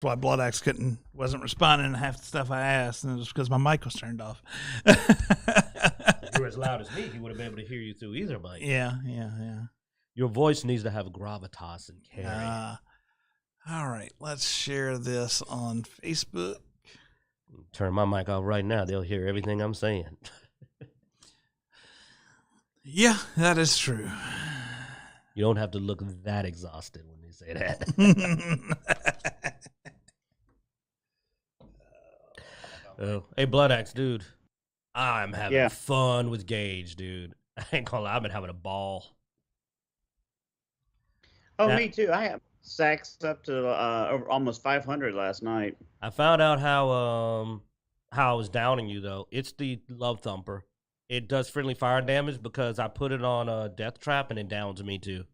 why Bloodaxe wasn't responding to half the stuff I asked, and it was because my mic was turned off. If you were as loud as me, he would have been able to hear you through either mic. Yeah. Your voice needs to have gravitas and carry. All right, let's share this on Facebook. Turn my mic off right now. They'll hear everything I'm saying. Yeah, that is true. You don't have to look that exhausted when they say that. Hey, Bloodaxe, dude. I'm having fun with Gage, dude. I ain't gonna lie, I've been having a ball. Oh, me too. I have sacks up to over almost 500 last night. I found out how I was downing you, though. It's the Love Thumper. It does friendly fire damage because I put it on a Death Trap and it downs me, too.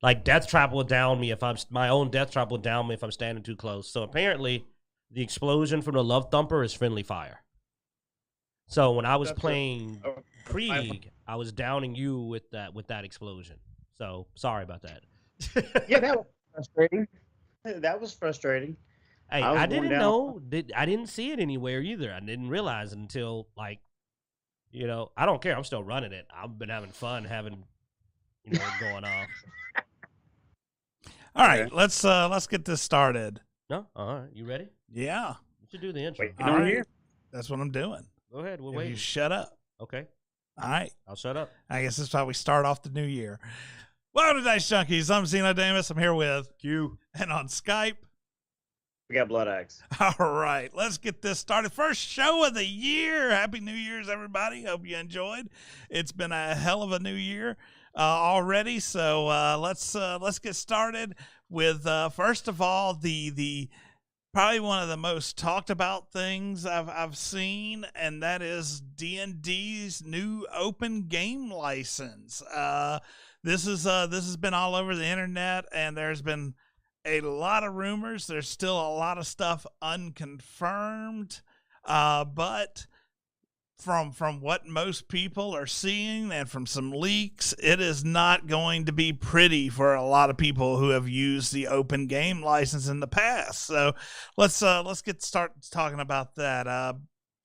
Like, Death Trap will down me my own Death Trap will down me if I'm standing too close. So, apparently, the explosion from the Love Thumper is friendly fire. So, when I was playing Krieg, I was downing you with that explosion. So, sorry about that. Yeah, that was frustrating. That was frustrating. Hey, I didn't know. I didn't see it anywhere either. I didn't realize it until, like, I don't care. I'm still running it. I've been having fun having, going off. All right, let's get this started. No, all right. You ready? Yeah. You should do the intro. All right. That's what I'm doing. Go ahead. We'll if wait. You shut up. Okay. All right. I'll shut up. I guess that's how we start off the new year. Welcome to Dicejunkies. I'm Xenodamus. I'm here with Q. And on Skype, we got Bloodaxe. All right, let's get this started. First show of the year. Happy New Year's, everybody. Hope you enjoyed. It's been a hell of a new year already. So let's get started with first of all the probably one of the most talked about things I've seen, and that is D&D's new open game license. This has been all over the internet, and there's been a lot of rumors. There's still a lot of stuff unconfirmed, but from what most people are seeing and from some leaks, it is not going to be pretty for a lot of people who have used the open game license in the past. So let's start talking about that.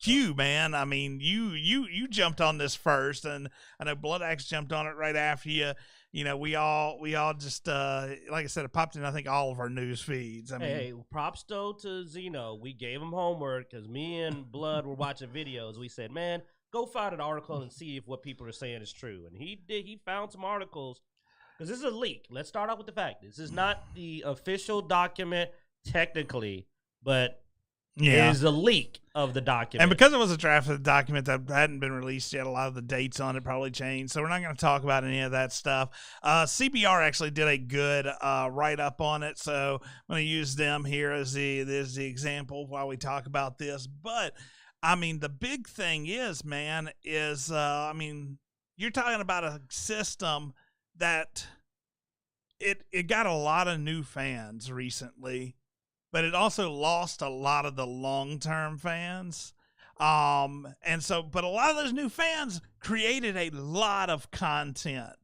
Q, man, I mean, you jumped on this first, and I know Bloodaxe jumped on it right after you. We all just like I said, it popped in, I think, all of our news feeds. I mean, hey, props though to Xeno. We gave him homework because me and Blood were watching videos. We said, man, go find an article and see if what people are saying is true. And he did. He found some articles because this is a leak. Let's start out with the fact this is not the official document technically, but it is a leak of the document. And because it was a drafted document that hadn't been released yet, a lot of the dates on it probably changed. So we're not going to talk about any of that stuff. CBR actually did a good write-up on it. So I'm going to use them here as the example while we talk about this. But, I mean, the big thing is, man, I mean, you're talking about a system that it got a lot of new fans recently, but it also lost a lot of the long-term fans. But a lot of those new fans created a lot of content.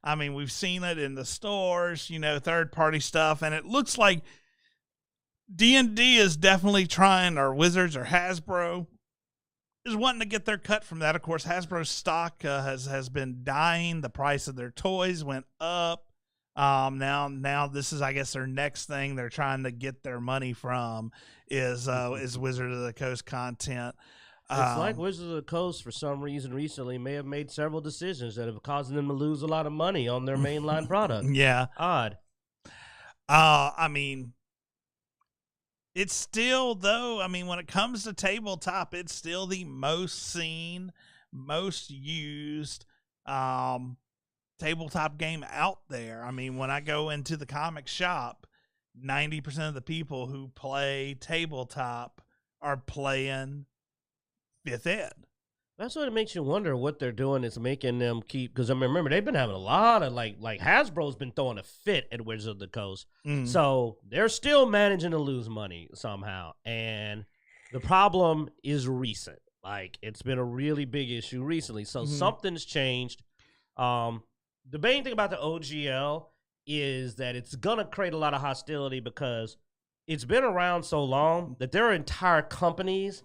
I mean, we've seen it in the stores, third-party stuff, and it looks like D&D is definitely trying, or Wizards or Hasbro is wanting to get their cut from that. Of course, Hasbro's stock has been dying. The price of their toys went up. Now this is, I guess, their next thing they're trying to get their money from is Wizard of the Coast content. It's like Wizard of the Coast, for some reason recently, may have made several decisions that have caused them to lose a lot of money on their mainline product. Yeah. Odd. I mean, it's still, though, I mean, when it comes to tabletop, it's still the most seen, most used tabletop game out there. I mean, when I go into the comic shop, 90% of the people who play tabletop are playing 5th Ed. That's what it makes you wonder what they're doing is making them keep, because I mean, remember they've been having a lot of like Hasbro's been throwing a fit at Wizards of the Coast. So they're still managing to lose money somehow. And the problem is recent. Like, it's been a really big issue recently. So something's changed. The main thing about the OGL is that it's going to create a lot of hostility because it's been around so long that there are entire companies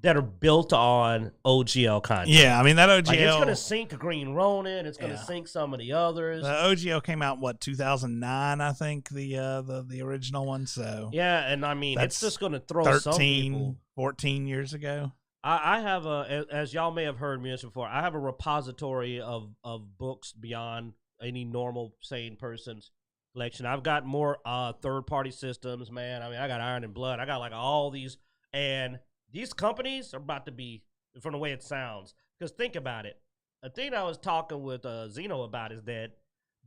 that are built on OGL content. Yeah, I mean that OGL. Like, it's going to sink Green Ronin. It's going to sink some of the others. The OGL came out in 2009, I think, the original one. So yeah, and I mean it's just going to throw 13, some people. 14 years ago. I have as y'all may have heard me mention before, I have a repository of books beyond any normal sane person's collection. I've got more third-party systems, man. I mean, I got Iron and Blood. I got like all these, and these companies are about to be, from the way it sounds, because think about it. A thing I was talking with Xeno about is that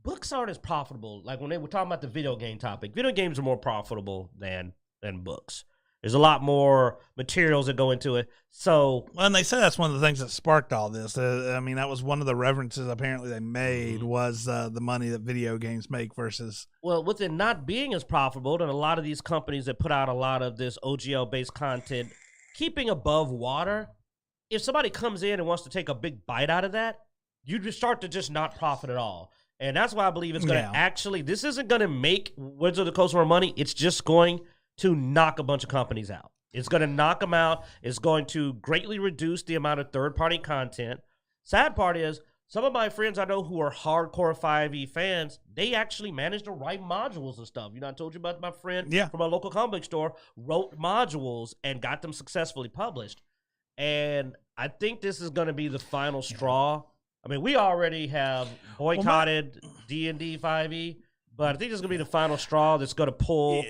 books aren't as profitable. Like when they were talking about the video game topic, video games are more profitable than books. There's a lot more materials that go into it. So, well, and they said that's one of the things that sparked all this. I mean, that was one of the references apparently they made was the money that video games make versus. Well, with it not being as profitable, and a lot of these companies that put out a lot of this OGL-based content keeping above water, if somebody comes in and wants to take a big bite out of that, you just start to just not profit at all. And that's why I believe it's going to actually, this isn't going to make Wizards of the Coast more money. It's just going to knock a bunch of companies out. It's going to knock them out. It's going to greatly reduce the amount of third-party content. Sad part is, some of my friends I know who are hardcore 5e fans, they actually managed to write modules and stuff. You know, I told you about my friend from a local comic book store, wrote modules and got them successfully published. And I think this is going to be the final straw. I mean, we already have boycotted D&D 5e. But I think this is going to be the final straw that's going to pull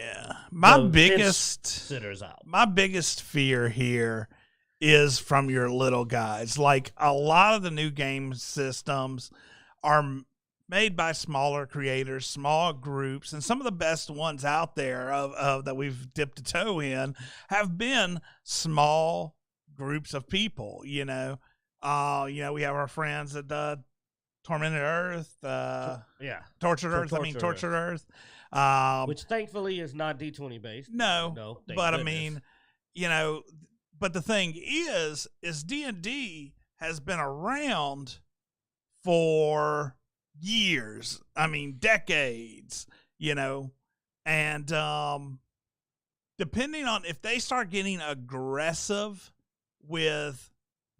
my biggest sitters out. My biggest fear here is from your little guys. Like, a lot of the new game systems are made by smaller creators, small groups, and some of the best ones out there of that we've dipped a toe in have been small groups of people, you know. We have our friends at Tormented Earth, Tortured Earth. Which thankfully is not D20 based. No, but I mean, you know, but the thing is D&D has been around for years. I mean, decades, you know, and depending on if they start getting aggressive with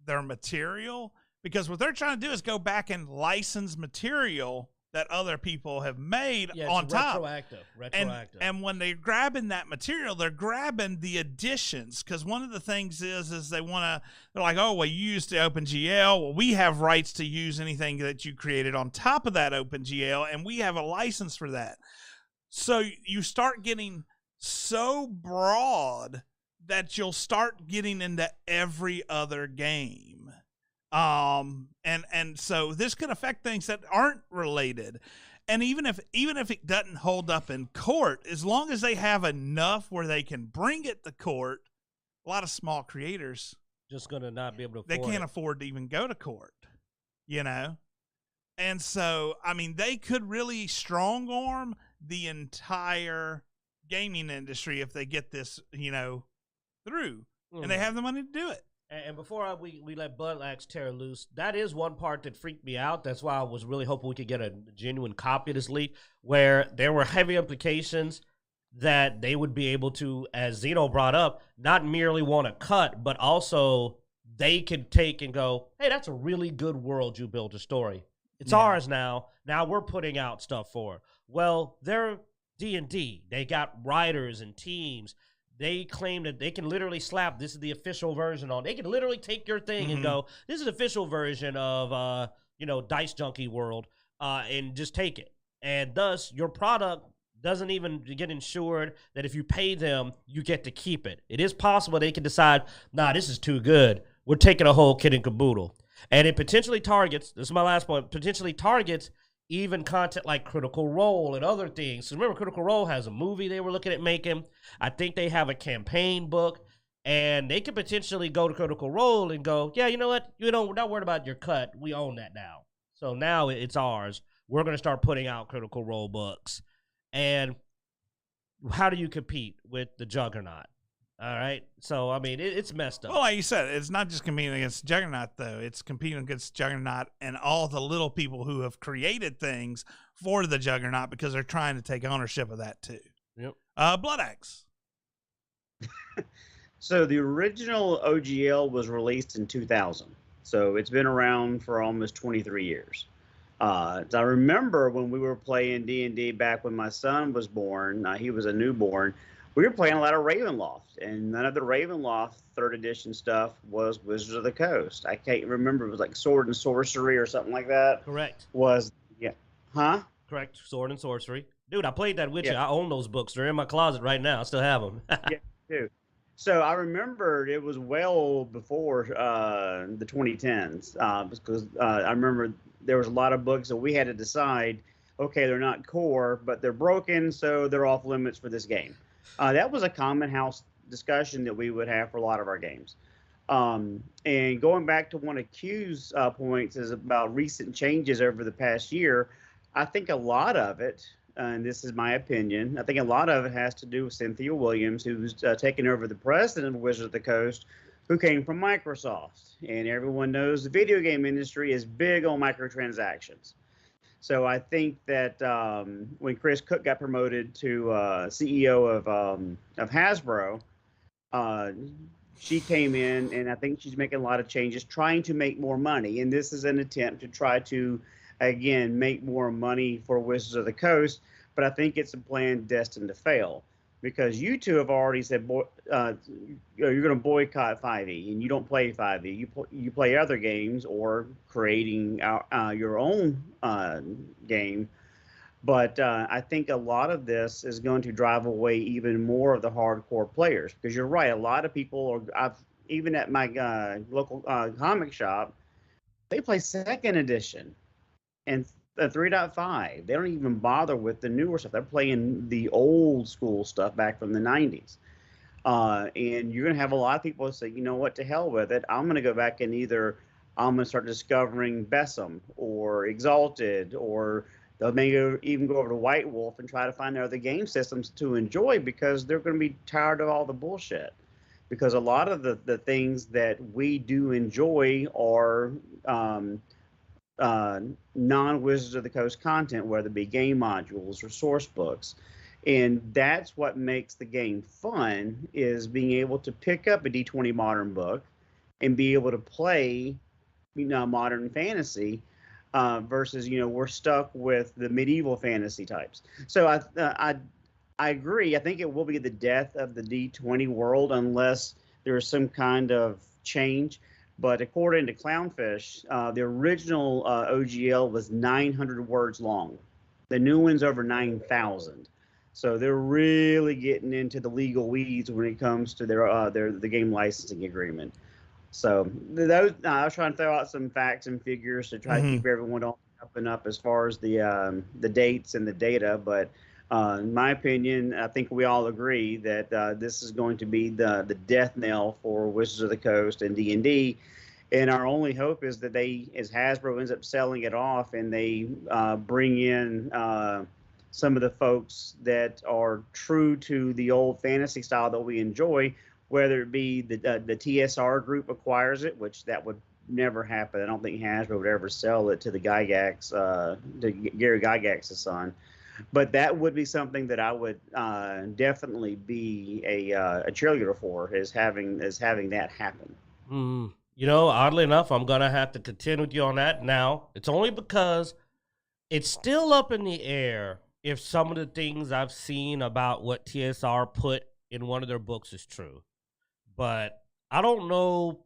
their material, because what they're trying to do is go back and license material that other people have made on top. Retroactive. And when they're grabbing that material, they're grabbing the additions. Because one of the things is they're like, oh, well, you used the OpenGL. Well, we have rights to use anything that you created on top of that OpenGL, and we have a license for that. So you start getting so broad that you'll start getting into every other game. And so this could affect things that aren't related. And even if it doesn't hold up in court, as long as they have enough where they can bring it to court, a lot of small creators just going to not be able to afford They can't afford to even go to court, you know? And so, I mean, they could really strong arm the entire gaming industry if they get this, you know, through. And they have the money to do it. And before we let Bloodaxe tear loose, that is one part that freaked me out. That's why I was really hoping we could get a genuine copy of this leak, where there were heavy implications that they would be able to, as Xeno brought up, not merely want to cut, but also they could take and go, hey, that's a really good world you built a story. It's ours now. Now we're putting out stuff for it. Well, they're D&D. They got writers and teams. They claim that they can literally slap, this is the official version on. They can literally take your thing and go, this is the official version of, Dicejunkie world, and just take it. And thus, your product doesn't even get insured that if you pay them, you get to keep it. It is possible they can decide, nah, this is too good. We're taking a whole kit and caboodle. And it potentially targets, this is my last point, potentially targets even content like Critical Role and other things. So remember, Critical Role has a movie they were looking at making. I think they have a campaign book, and they could potentially go to Critical Role and go, yeah, you know what? We're not worried about your cut. We own that now. So now it's ours. We're going to start putting out Critical Role books. And how do you compete with the Juggernaut? All right. So, I mean, it's messed up. Well, like you said, it's not just competing against Juggernaut, though. It's competing against Juggernaut and all the little people who have created things for the Juggernaut because they're trying to take ownership of that, too. Yep. Bloodaxe. So the original OGL was released in 2000. So it's been around for almost 23 years. I remember when we were playing D&D back when my son was born, he was a newborn, we were playing a lot of Ravenloft, and none of the Ravenloft third edition stuff was Wizards of the Coast. I can't remember, it was like Sword and Sorcery or something like that. Correct. Was, yeah. Huh? Correct. Sword and Sorcery. Dude, I played that Witcher. Yeah. I own those books. They're in my closet right now. I still have them. Yeah, too. So I remember it was well before the 2010s because I remember there was a lot of books that we had to decide, okay, they're not core, but they're broken, so they're off limits for this game. That was a common house discussion that we would have for a lot of our games. And going back to one of Q's points is about recent changes over the past year. I think a lot of it, and this is my opinion, I think a lot of it has to do with Cynthia Williams, who's taken over the president of Wizards of the Coast, who came from Microsoft. And everyone knows the video game industry is big on microtransactions. So I think that when Chris Cook got promoted to CEO of Hasbro, she came in, and I think she's making a lot of changes, trying to make more money. And this is an attempt to try to, again, make more money for Wizards of the Coast. But I think it's a plan destined to fail, because you two have already said you're going to boycott 5e, and you don't play 5e. You play other games or creating your own game. But I think a lot of this is going to drive away even more of the hardcore players, because you're right. A lot of people even at my local comic shop, they play second edition and 3.5. They don't even bother with the newer stuff. They're playing the old school stuff back from the 90s. And you're going to have a lot of people say, you know what, to hell with it. I'm going to go back and either I'm going to start discovering Besom or Exalted, or they'll maybe even go over to White Wolf and try to find other game systems to enjoy, because they're going to be tired of all the bullshit. Because a lot of the things that we do enjoy are non-Wizards of the Coast content, whether it be game modules or source books. And that's what makes the game fun, is being able to pick up a D20 Modern book and be able to play, modern fantasy versus, we're stuck with the medieval fantasy types. So I agree. I think it will be the death of the D20 world unless there's some kind of change. But according to Clownfish, the original OGL was 900 words long. The new one's over 9,000. So they're really getting into the legal weeds when it comes to the game licensing agreement. So those, I was trying to throw out some facts and figures to try to keep everyone up and up as far as the dates and the data. But in my opinion, I think we all agree that this is going to be the death knell for Wizards of the Coast and D&D. And our only hope is that as Hasbro ends up selling it off, and they bring in some of the folks that are true to the old fantasy style that we enjoy, whether it be the TSR group acquires it, which that would never happen. I don't think Hasbro would ever sell it to the Gygax, to Gary Gygax's son. But that would be something that I would definitely be a cheerleader for, is having that happen. Oddly enough, I'm going to have to contend with you on that now. It's only because it's still up in the air if some of the things I've seen about what TSR put in one of their books is true. But I don't know.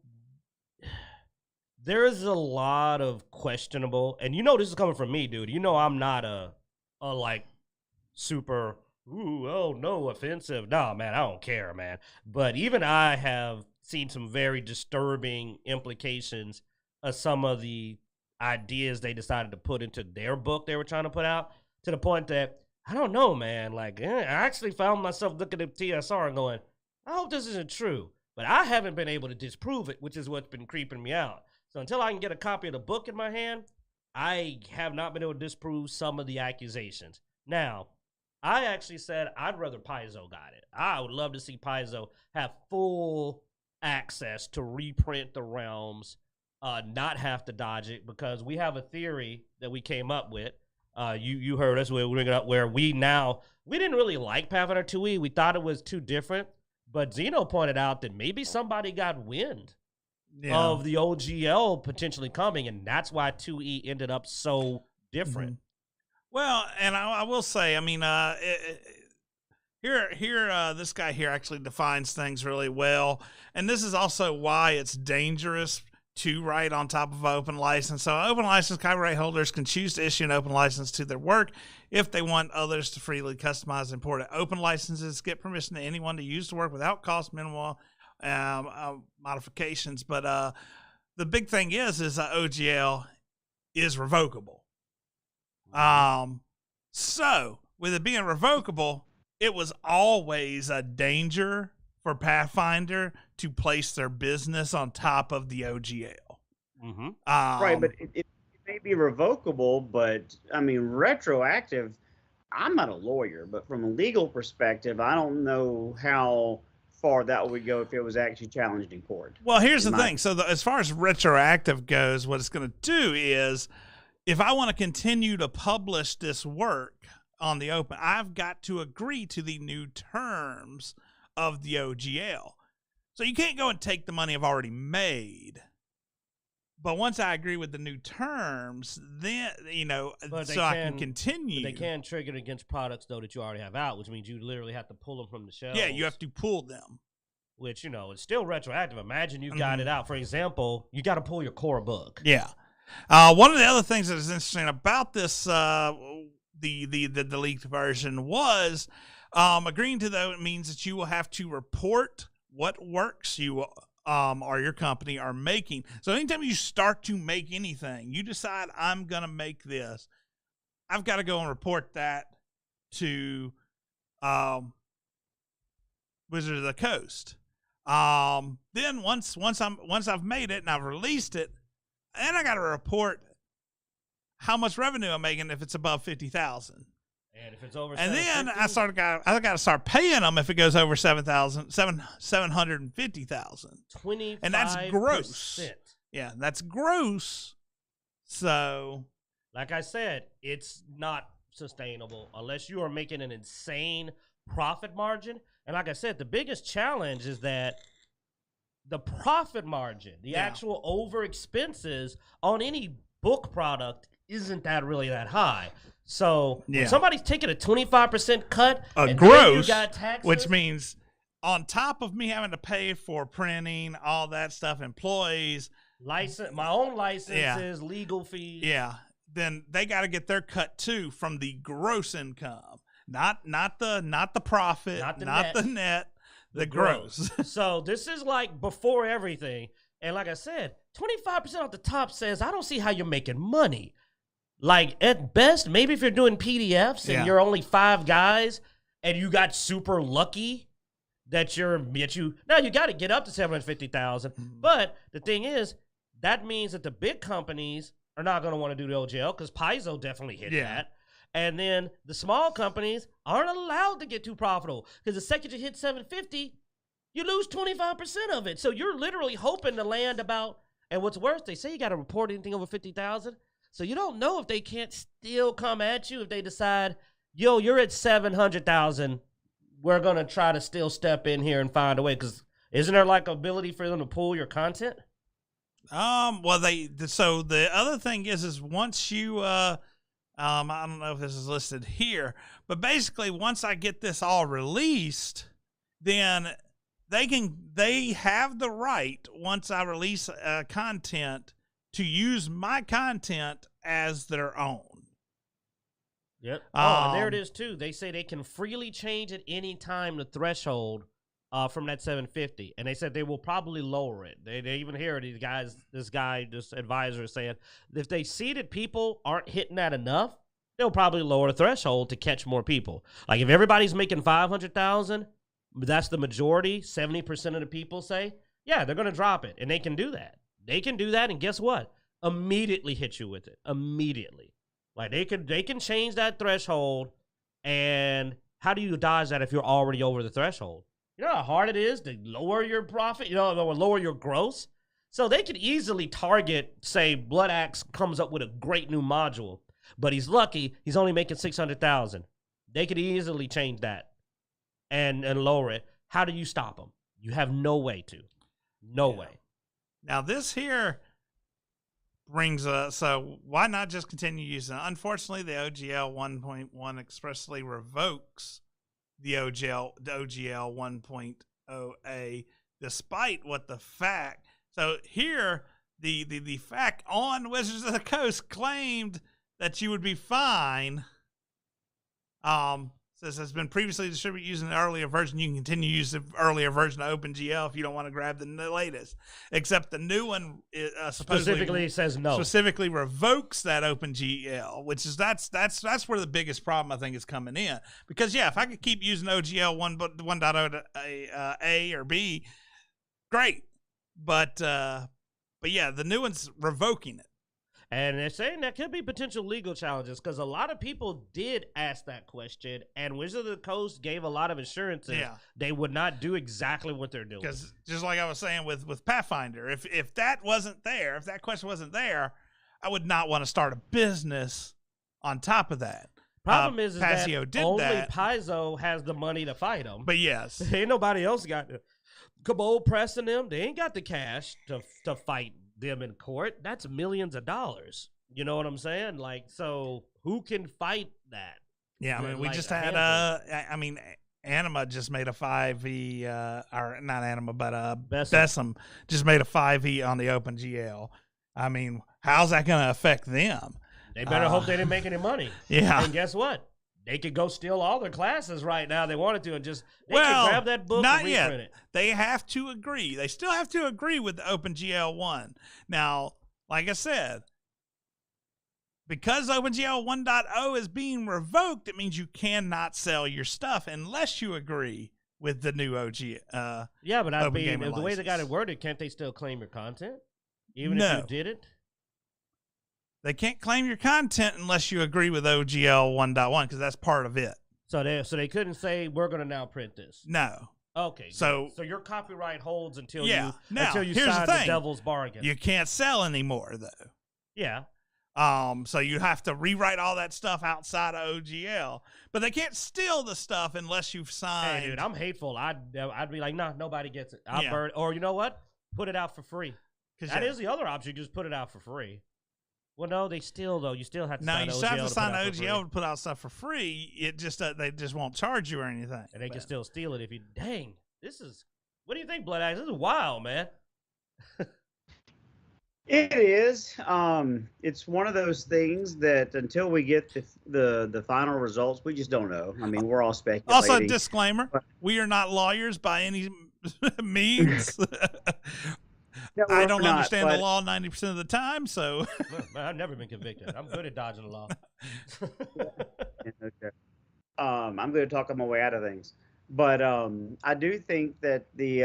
There is a lot of questionable, and this is coming from me, dude. I'm not a like super, offensive. Nah, man, I don't care, man. But even I have seen some very disturbing implications of some of the ideas they decided to put into their book they were trying to put out, to the point that, I don't know, man. Like, I actually found myself looking at TSR and going, I hope this isn't true. But I haven't been able to disprove it, which is what's been creeping me out. So until I can get a copy of the book in my hand, I have not been able to disprove some of the accusations. Now, I actually said I'd rather Paizo got it. I would love to see Paizo have full access to reprint the realms, not have to dodge it, because we have a theory that we came up with. You heard us where we didn't really like Pathfinder 2e. We thought it was too different. But Zeno pointed out that maybe somebody got wind Yeah. of the OGL potentially coming, and that's why 2E ended up so different. Well, and I will say, I mean, this guy here actually defines things really well, and this is also why it's dangerous to write on top of open license. So open license copyright holders can choose to issue an open license to their work if they want others to freely customize and import it. Open licenses get permission to anyone to use the work without cost, minimal modifications. But the big thing is OGL is revocable. So with it being revocable, it was always a danger for Pathfinder to place their business on top of the OGL. Right, but it may be revocable, but I mean, retroactive. I'm not a lawyer, but from a legal perspective, I don't know how far that would go if it was actually challenged in court. Well, here's the thing. So as far as retroactive goes, what it's going to do is, if I want to continue to publish this work on the open, I've got to agree to the new terms of the OGL. So you can't go and take the money I've already made. But once I agree with the new terms, then, so I can continue. But they can trigger it against products, though, that you already have out, which means you literally have to pull them from the shelves. Yeah, you have to pull them. Which, it's still retroactive. Imagine you got it out. For example, you got to pull your core book. Yeah. One of the other things that is interesting about this, the leaked version was agreeing to that means that you will have to report what works you or your company are making. So anytime you start to make anything, you decide I'm going to make this, I've got to go and report that to Wizard of the Coast. Then once I've made it and I've released it, and I got to report how much revenue I'm making if it's above 50,000. And if it's over, and then I got to start paying them if it goes over 750,000. 25%. And that's gross. Yeah, that's gross. So, like I said, it's not sustainable unless you are making an insane profit margin. And like I said, the biggest challenge is that the profit margin, the actual over expenses on any book product isn't that really that high. So when somebody's taking a 25% cut, and gross, you got taxes, which means on top of me having to pay for printing, all that stuff, employees, my own licenses, legal fees. Yeah, then they got to get their cut too from the gross income, not the profit, not the net. The gross. So this is like before everything. And like I said, 25% off the top says, I don't see how you're making money. Like at best, maybe if you're doing PDFs and you're only 5 guys and you got super lucky that now you got to get up to 750,000. But the thing is, that means that the big companies are not going to want to do the OGL because Paizo definitely hit that. And then the small companies aren't allowed to get too profitable because the second you hit 750, you lose 25% of it. So you're literally hoping to land about, and what's worse, they say you got to report anything over 50,000. So you don't know if they can't still come at you if they decide, yo, you're at 700,000. We're going to try to still step in here and find a way. Because isn't there like ability for them to pull your content? Well, so the other thing is once you, I don't know if this is listed here, but basically once I get this all released, then they have the right, once I release content, to use my content as their own. Yep. And there it is too. They say they can freely change at any time the threshold from that 750, and they said they will probably lower it. They even hear this advisor is saying if they see that people aren't hitting that enough, they'll probably lower the threshold to catch more people. Like if everybody's making 500,000, that's the majority. 70% of the people say, yeah, they're going to drop it, and they can do that. They can do that, and guess what? Immediately hit you with it. Immediately. Like they can change that threshold, and how do you dodge that if you're already over the threshold? You know how hard it is to lower your profit, or lower your gross? So they could easily target, say, Bloodaxe comes up with a great new module, but he's lucky he's only making 600,000. They could easily change that and lower it. How do you stop them? You have no way to. No way. Now this here brings so why not just continue using it? Unfortunately, the OGL 1.1 expressly revokes the OGL 1.0a, despite what the fact. So here, the fact on Wizards of the Coast claimed that you would be fine. Says has been previously distributed using the earlier version. You can continue to use the earlier version of OpenGL if you don't want to grab the latest. Except the new one Specifically says no. Specifically revokes that OpenGL, which is that's where the biggest problem I think is coming in. Because if I could keep using OGL 1.0 A or B, great. But yeah, the new one's revoking it. And they're saying there could be potential legal challenges because a lot of people did ask that question, and Wizards of the Coast gave a lot of assurances they would not do exactly what they're doing. Because just like I was saying with Pathfinder, if that wasn't there, if that question wasn't there, I would not want to start a business on top of that. Problem is Pazio that did only that. Paizo has the money to fight them. But yes. Ain't nobody else got the Cabal pressing them. They ain't got the cash to fight them in court. That's millions of dollars. You know what I'm saying? Like, so who can fight that? Yeah, I mean, we like just a had handful. I mean, Anima just made a 5e, or not Anima, but Bessem. Bessem just made a 5e on the OpenGL. I mean, how's that going to affect them? They better hope they didn't make any money. Yeah. And guess what? They could go steal all their classes right now. They wanted to, and just could grab that book not and yet. reprint it. They have to agree. They still have to agree with the OpenGL 1. Now, like I said, because OpenGL 1.0 is being revoked, it means you cannot sell your stuff unless you agree with the new OG. Yeah, but I mean, Gamer the way they got it license. worded, can't they still claim your content, even No. if you did it? They can't claim your content unless you agree with OGL 1.1 because that's part of it. So they couldn't say we're going to now print this. No. Okay. So your copyright holds until Yeah. Now, until you here's the sign the thing. devil's bargain. you can't sell anymore though. Yeah. So you have to rewrite all that stuff outside of OGL, but they can't steal the stuff unless you've signed. Hey, dude, I'm hateful. I'd be like, nah, nobody gets it. I'll Yeah. burn. Or you know what? Put it out for free. 'Cause That is the other option. Just put it out for free. Well, no, you still have to No, sign you OGL still have to put sign out for free. OGL to put out stuff for free. It just they just won't charge you or anything. And they can But- still steal it if you. Dang, this is. What do you think, Bloodaxe? This is wild, man. It is. It's one of those things that until we get the final results, we just don't know. I mean, we're all speculating. Also, disclaimer: we are not lawyers by any means. No, I we're don't not, understand the but- law 90% of the time, so Man, I've never been convicted. I'm good at dodging the law. Okay. I'm going to talk on my way out of things, but I do think that the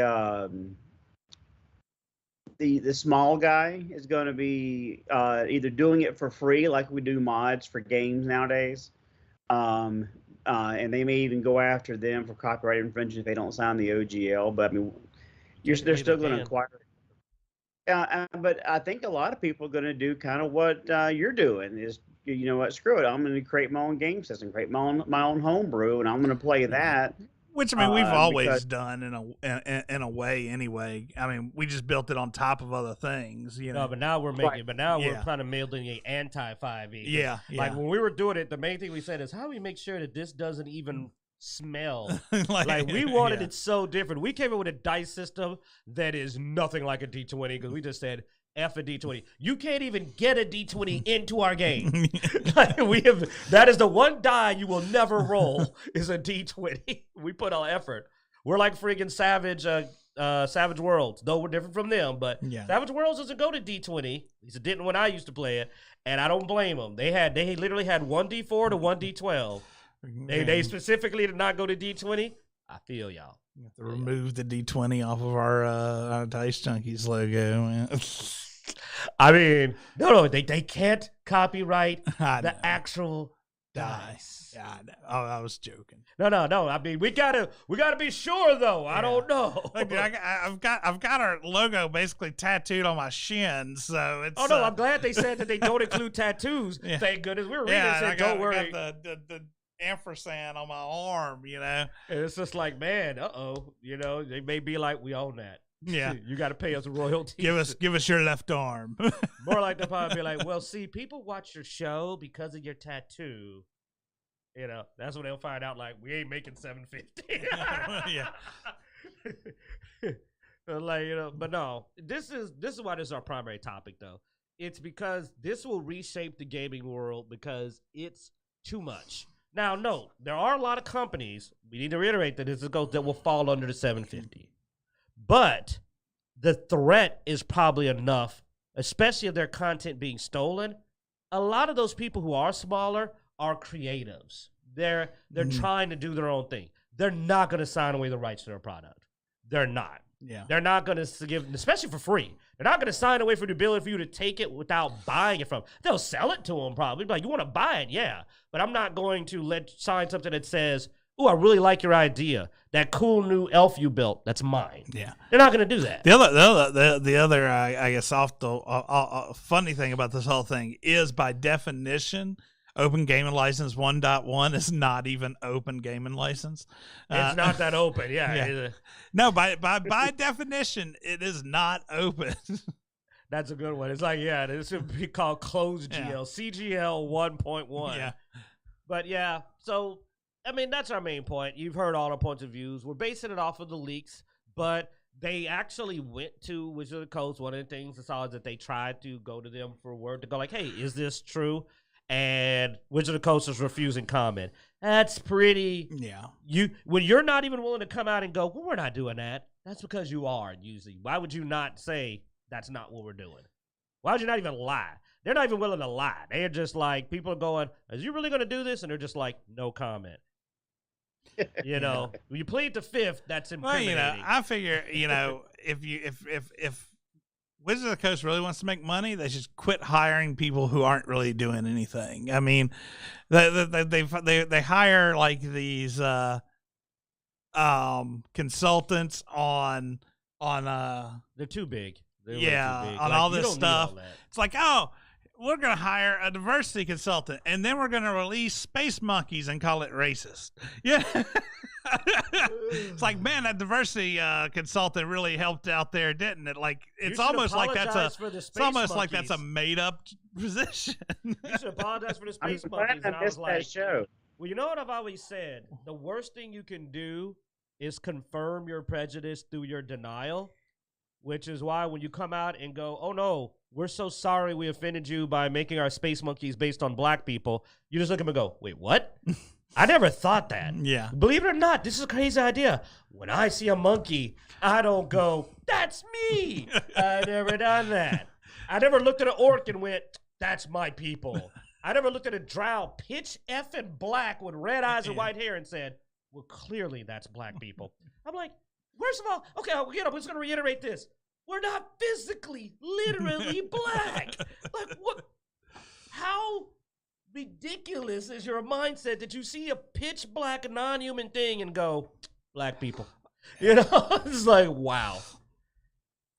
small guy is going to be either doing it for free, like we do mods for games nowadays, and they may even go after them for copyright infringement if they don't sign the OGL. But I mean, they're still going to acquire it. But I think a lot of people are going to do kind of what you're doing is, you know what, screw it. I'm going to create my own game system, create my own homebrew, and I'm going to play that. which I mean we've always because- done in a way anyway. I mean we just built it on top of other things, you know. No, but now we're making. Right. But now we're Yeah. trying to build in a anti-5e. Yeah, Like yeah. when we were doing it, the main thing we said is how do we make sure that this doesn't even smell like we wanted yeah. it so different. We came up with a dice system that is nothing like a D20 because we just said F a D20. You can't even get a D20 into our game. Like, that is the one die you will never roll is a D20. We put our effort. We're like freaking Savage Worlds, though we're different from them. But Yeah. Savage Worlds doesn't go to D20. At least it didn't when I used to play it, and I don't blame them. They literally had 1D4 to 1D12. They specifically did not go to D20. I feel y'all. You have to remove the D20 off of our Dicejunkies logo. Man. I mean, no, they can't copyright I the know. actual dice. Yeah, I know. Oh, I was joking. No. I mean, we gotta be sure though. I don't know. Look, dude, I've got our logo basically tattooed on my shin, so it's. Oh no, I'm glad they said that they don't include tattoos. Yeah. Thank goodness we were reading Yeah, and and said, don't worry. I got the ampersand on my arm, you know. And it's just like, man, you know, they may be like, we own that. Yeah, You got to pay us royalties. give us your left arm. More like they'll probably be like, well, see, people watch your show because of your tattoo. You know, that's when they'll find out, like, we ain't making $750. Yeah. Like, you know, but no, this is why this is our primary topic, though. It's because this will reshape the gaming world because it's too much. Now, no, there are a lot of companies, we need to reiterate that that will fall under the 750. But the threat is probably enough, especially if their content being stolen. A lot of those people who are smaller are creatives. They're trying to do their own thing. They're not going to sign away the rights to their product. They're not. Yeah. They're not going to give, especially for free. They're not going to sign away for the ability for you to take it without buying it from them. They'll sell it to them probably. Like, you want to buy it? Yeah. But I'm not going to sign something that says, ooh, I really like your idea. That cool new elf you built, that's mine. Yeah. They're not going to do that. The other I guess, funny thing about this whole thing is, by definition, Open Gaming License 1.1 is not even open gaming license. It's not that open, yeah. No, by definition, it is not open. That's a good one. It's like, yeah, this should be called closed GL, CGL 1.1. Yeah. But yeah, so, I mean, that's our main point. You've heard all our points of views. We're basing it off of the leaks, but they actually went to Wizard of the Coast. One of the things I saw is that they tried to go to them for word to go like, hey, is this true? And Wizard of the Coast is refusing comment. That's pretty. Yeah. When you're not even willing to come out and go, well, we're not doing that. That's because you are usually. Why would you not say that's not what we're doing? Why would you not even lie? They're not even willing to lie. They're just like, people are going, is you really going to do this? And they're just like, no comment. You know, when you plead the fifth, that's incriminating. Well, you know, I figure, you know, if Wizards of the Coast really wants to make money, they should quit hiring people who aren't really doing anything. I mean, they hire like these consultants on they're too big. They're yeah, too big. on like, all this stuff. All it's like, oh, we're going to hire a diversity consultant, and then we're going to release Space Monkeys and call it racist. Yeah. It's like, man, that diversity consultant really helped out there, didn't it? Like, it's almost like that's a made up position. You should apologize for the Space I'm Monkeys. glad I missed that show. Well, you know what I've always said? The worst thing you can do is confirm your prejudice through your denial, which is why when you come out and go, oh no, we're so sorry we offended you by making our Space Monkeys based on black people, you just look at them and go, wait, what? I never thought that. Yeah. Believe it or not, this is a crazy idea. When I see a monkey, I don't go, that's me. I never done that. I never looked at an orc and went, that's my people. I never looked at a drow pitch effing black with red eyes and white hair and said, well, clearly that's black people. I'm like, first of all, okay, I'm just going to reiterate this. We're not physically, literally black. Like, what? How ridiculous is your mindset that you see a pitch black non-human thing and go, black people? You know, it's like, wow.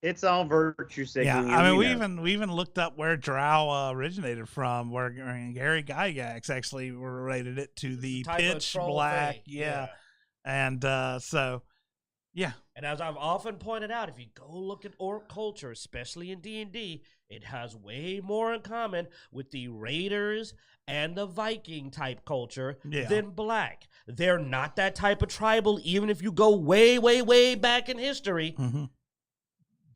It's all virtue signaling. Yeah, I mean, we even looked up where drow originated from, where Gary Gygax actually related it to the pitch black. Yeah. And so, yeah. And as I've often pointed out, if you go look at orc culture, especially in D&D, it has way more in common with the Raiders and the Viking type culture than black. They're not that type of tribal, even if you go way, way, way back in history. Mm-hmm.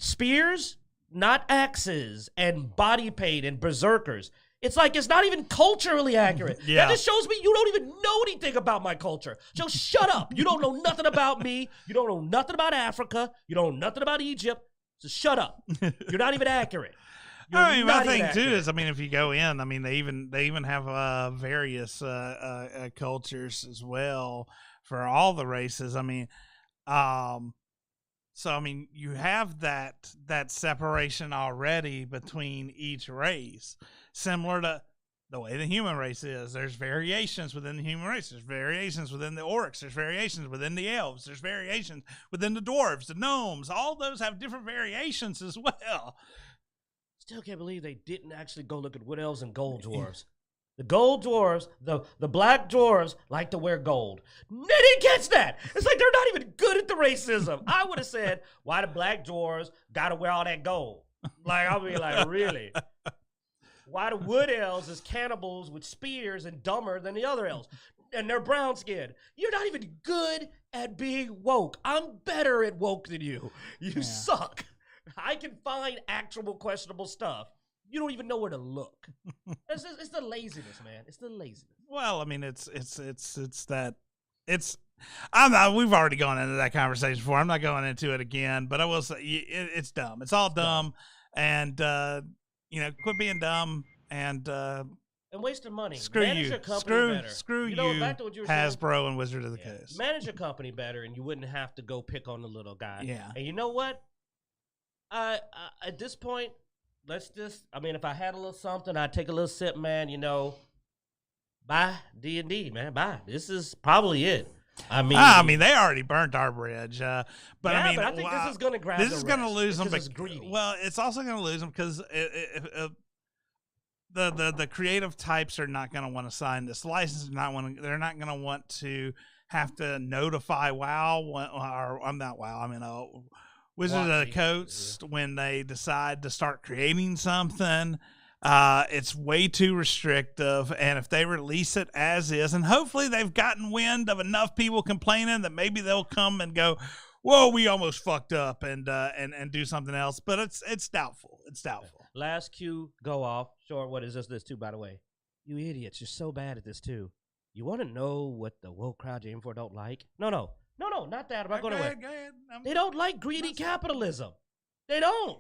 Spears, not axes, and body paint and berserkers. It's like it's not even culturally accurate. Yeah. That just shows me you don't even know anything about my culture. So shut up. You don't know nothing about me. You don't know nothing about Africa. You don't know nothing about Egypt. So shut up. You're not even accurate. I mean, my thing too is, I mean, if you go in, I mean, they even have various cultures as well for all the races. I mean, so I mean, you have that separation already between each race, similar to the way the human race is. There's variations within the human race. There's variations within the orcs. There's variations within the elves. There's variations within the dwarves, the gnomes. All those have different variations as well. Still can't believe they didn't actually go look at wood elves and gold dwarves. The gold dwarves, the black dwarves like to wear gold. They didn't catch that. It's like they're not even good at the racism. I would have said, why the black dwarves got to wear all that gold? Like, I'll be like, really? Why the wood elves is cannibals with spears and dumber than the other elves? And they're brown skinned. You're not even good at being woke. I'm better at woke than you. You suck. I can find actual questionable stuff. You don't even know where to look. It's the laziness, man. It's the laziness. Well, I mean, I'm not. We've already gone into that conversation before. I'm not going into it again. But I will say it's dumb. It's all dumb, and quit being dumb and wasting money. Screw Manage you. your company better. Screw back to what you were Hasbro saying. and Wizard of the Coast. Manage your company better, and you wouldn't have to go pick on the little guy. Yeah. And you know what? At this point, let's just. I mean, if I had a little something, I'd take a little sip, man. Buy D&D, man. Buy. This is probably it. I mean, they already burnt our bridge. But I think this is going to grab. This is going to lose them. Because it's greedy. Well, it's also going to lose them because the creative types are not going to want to sign this license. They're not going to want to have to notify WoW or I'm not WoW. I mean, Wizards of the Coast when they decide to start creating something. It's way too restrictive, and if they release it as is, and hopefully they've gotten wind of enough people complaining that maybe they'll come and go, "Whoa, we almost fucked up," and do something else. But it's doubtful. It's doubtful. Last cue, go off. Short. What is this too? By the way, you idiots, you're so bad at this too. You want to know what the woke crowd you're aiming for don't like? No, not that. I'm not going away. They don't like greedy capitalism. They don't.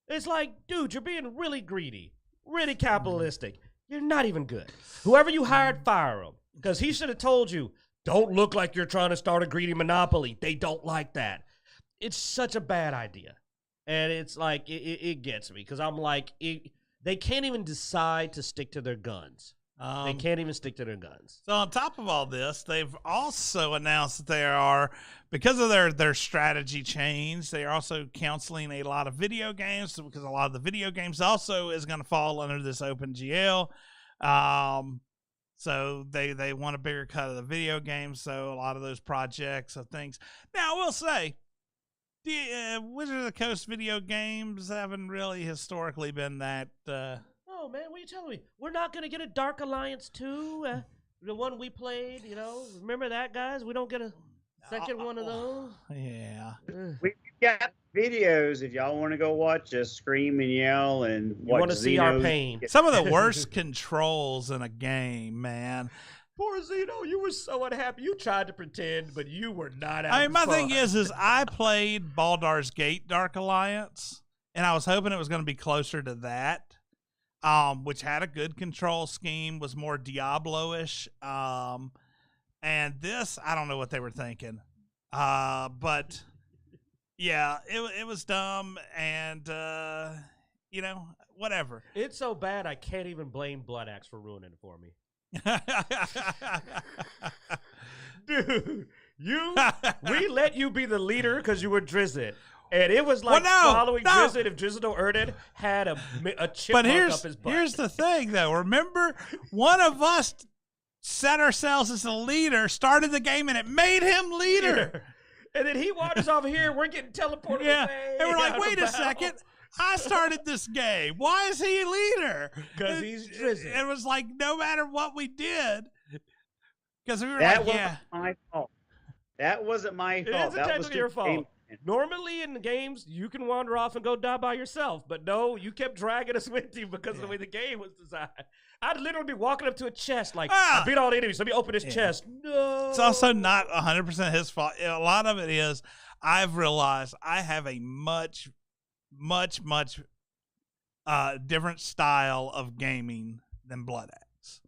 It's like, dude, you're being really greedy. Really capitalistic. You're not even good. Whoever you hired, fire him. Because he should have told you, don't look like you're trying to start a greedy monopoly. They don't like that. It's such a bad idea. And it's like, it gets me. Because I'm like, they can't even decide to stick to their guns. They can't even stick to their guns. So on top of all this, they've also announced that they are, because of their strategy change, they are also canceling a lot of video games because a lot of the video games also is going to fall under this OpenGL. So they want a bigger cut of the video games. So a lot of those projects of things. Now I will say, the Wizard of the Coast video games haven't really historically been that. Oh, man, what are you telling me? We're not going to get a Dark Alliance 2? The one we played, remember that, guys? We don't get a second one of those? Yeah. We've got videos if y'all want to go watch us scream and yell and watch. Want to see our pain. Some of the worst controls in a game, man. Poor Zeno, you were so unhappy. You tried to pretend, but you were not out. I mean, my thing is I played Baldur's Gate Dark Alliance, and I was hoping it was going to be closer to that. Which had a good control scheme, was more Diablo-ish. And this, I don't know what they were thinking. But yeah, it was dumb and, whatever. It's so bad I can't even blame Bloodaxe for ruining it for me. Dude, we let you be the leader because you were Drizzt. And it was like following Drizzt if Drizzt Erded had a chipmunk up his butt. Here's the thing, though. Remember, one of us set ourselves as the leader, started the game, and it made him leader. And then he wanders over here, and we're getting teleported away. And we're like, wait a second. I started this game. Why is he leader? Because he's Drizzt. It was like, no matter what we did, because we were my fault. That wasn't my fault. It isn't technically your fault. Normally in the games, you can wander off and go die by yourself. But no, you kept dragging us with you because of the way the game was designed. I'd literally be walking up to a chest like, I beat all the enemies. Let me open this chest. No. It's also not 100% his fault. A lot of it is I've realized I have a much different style of gaming than Bloodaxe.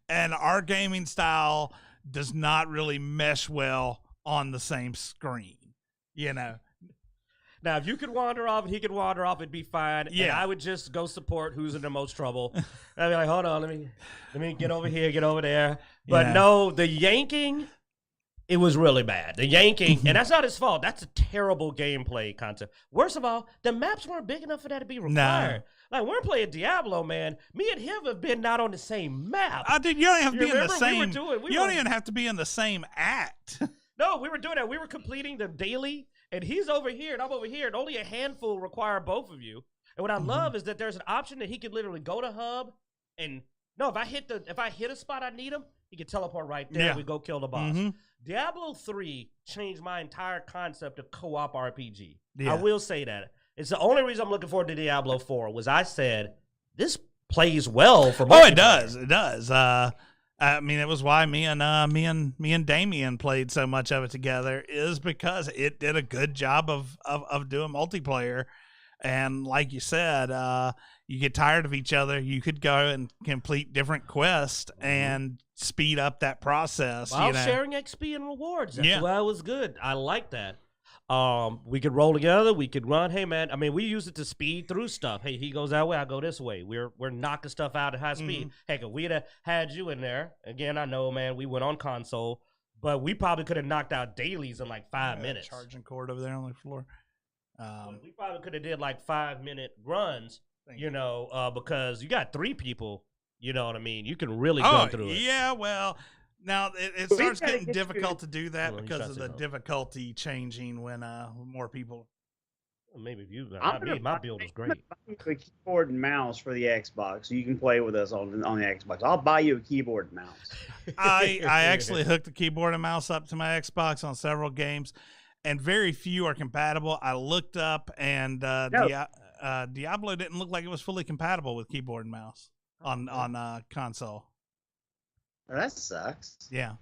And our gaming style does not really mesh well on the same screen. Now, if you could wander off and he could wander off, it'd be fine. Yeah. And I would just go support who's in the most trouble. I'd be like, hold on, let me get over here, get over there. But no, the yanking, It was really bad. The yanking, and that's not his fault. That's a terrible gameplay concept. Worst of all, the maps weren't big enough for that to be required. Like, we're playing Diablo, man. Me and him have been not on the same map. Dude, you don't have to be in the same. We you don't even have to be in the same act. No, we were doing that. We were completing them daily, and he's over here, and I'm over here, and only a handful require both of you. And what I love is that there's an option that he could literally go to hub, and no, if I hit a spot I need him, he can teleport right there. Yeah. We go kill the boss. Diablo 3 changed my entire concept of co-op RPG. Yeah. I will say that. It's the only reason I'm looking forward to Diablo 4 was I said, this plays well for multiplayer. Oh, it does. It does. I mean, it was why me and Damien played so much of it together, is because it did a good job of doing multiplayer. And like you said, you get tired of each other. You could go and complete different quests and speed up that process. While sharing XP and rewards. That's why it was good. I like that. We could roll together. We could run. Hey, man. I mean, we use it to speed through stuff. Hey, he goes that way. I go this way. We're knocking stuff out at high speed. Heck, if we'd have had you in there, again, I know, man, we went on console, but we probably could have knocked out dailies in like 5 minutes. Charging cord over there on the floor. We probably could have did like 5-minute runs, because you got 3 people. You know what I mean? You can really go through it. Yeah, well, now it starts getting difficult to do that because of the difficulty changing when more people. Well, maybe my build was great. I'm gonna buy you a keyboard and mouse for the Xbox, so you can play with us on the Xbox. I'll buy you a keyboard and mouse. I actually hooked the keyboard and mouse up to my Xbox on several games, and very few are compatible. I looked up, and Diablo didn't look like it was fully compatible with keyboard and mouse on console. Well, that sucks. Yeah.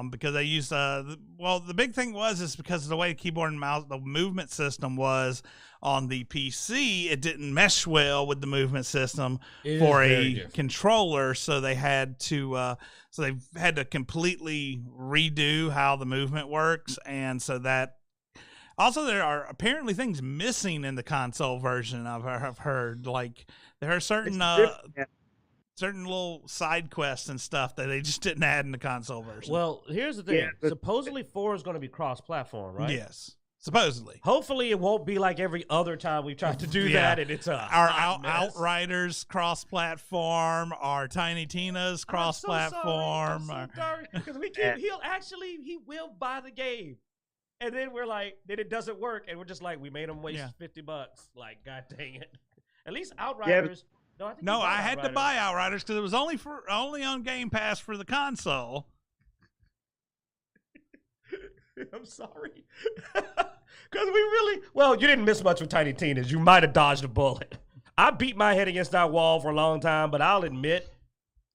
Because they used the big thing is because of the way the keyboard and mouse, the movement system was on the PC, it didn't mesh well with the movement system for a controller, so they had to completely redo how the movement works, and so that also there are apparently things missing in the console version. I've heard, like there are certain little side quests and stuff that they just didn't add in the console version. Well, here's the thing. Supposedly 4 is going to be cross-platform, right? Yes. Supposedly. Hopefully it won't be like every other time we've tried to do that, and it's our Outriders cross-platform, our Tiny Tina's cross-platform. I'm so sorry, because he will buy the game. And then we're like, then it doesn't work, and we're just like, we made him waste $50. Like, god dang it. At least Outriders... No, I had to buy Outriders because it was only on Game Pass for the console. I'm sorry. Because you didn't miss much with Tiny Tina's. You might have dodged a bullet. I beat my head against that wall for a long time, but I'll admit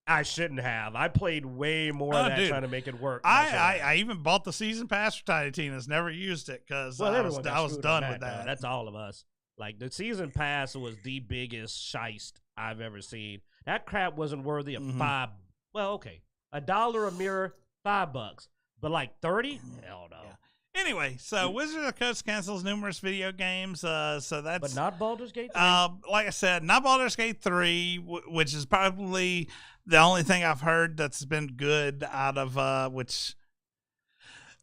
I shouldn't have. I played way more of that trying to make it work. I even bought the season pass for Tiny Tina's, never used it because I was done with that. That's all of us. Like, the season pass was the biggest shiest I've ever seen. That crap wasn't worthy of $1 a mirror, $5. But like 30? Hell no. Yeah. Anyway, so Wizards of the Coast cancels numerous video games. But not Baldur's Gate 3? Like I said, not Baldur's Gate 3, which is probably the only thing I've heard that's been good out of which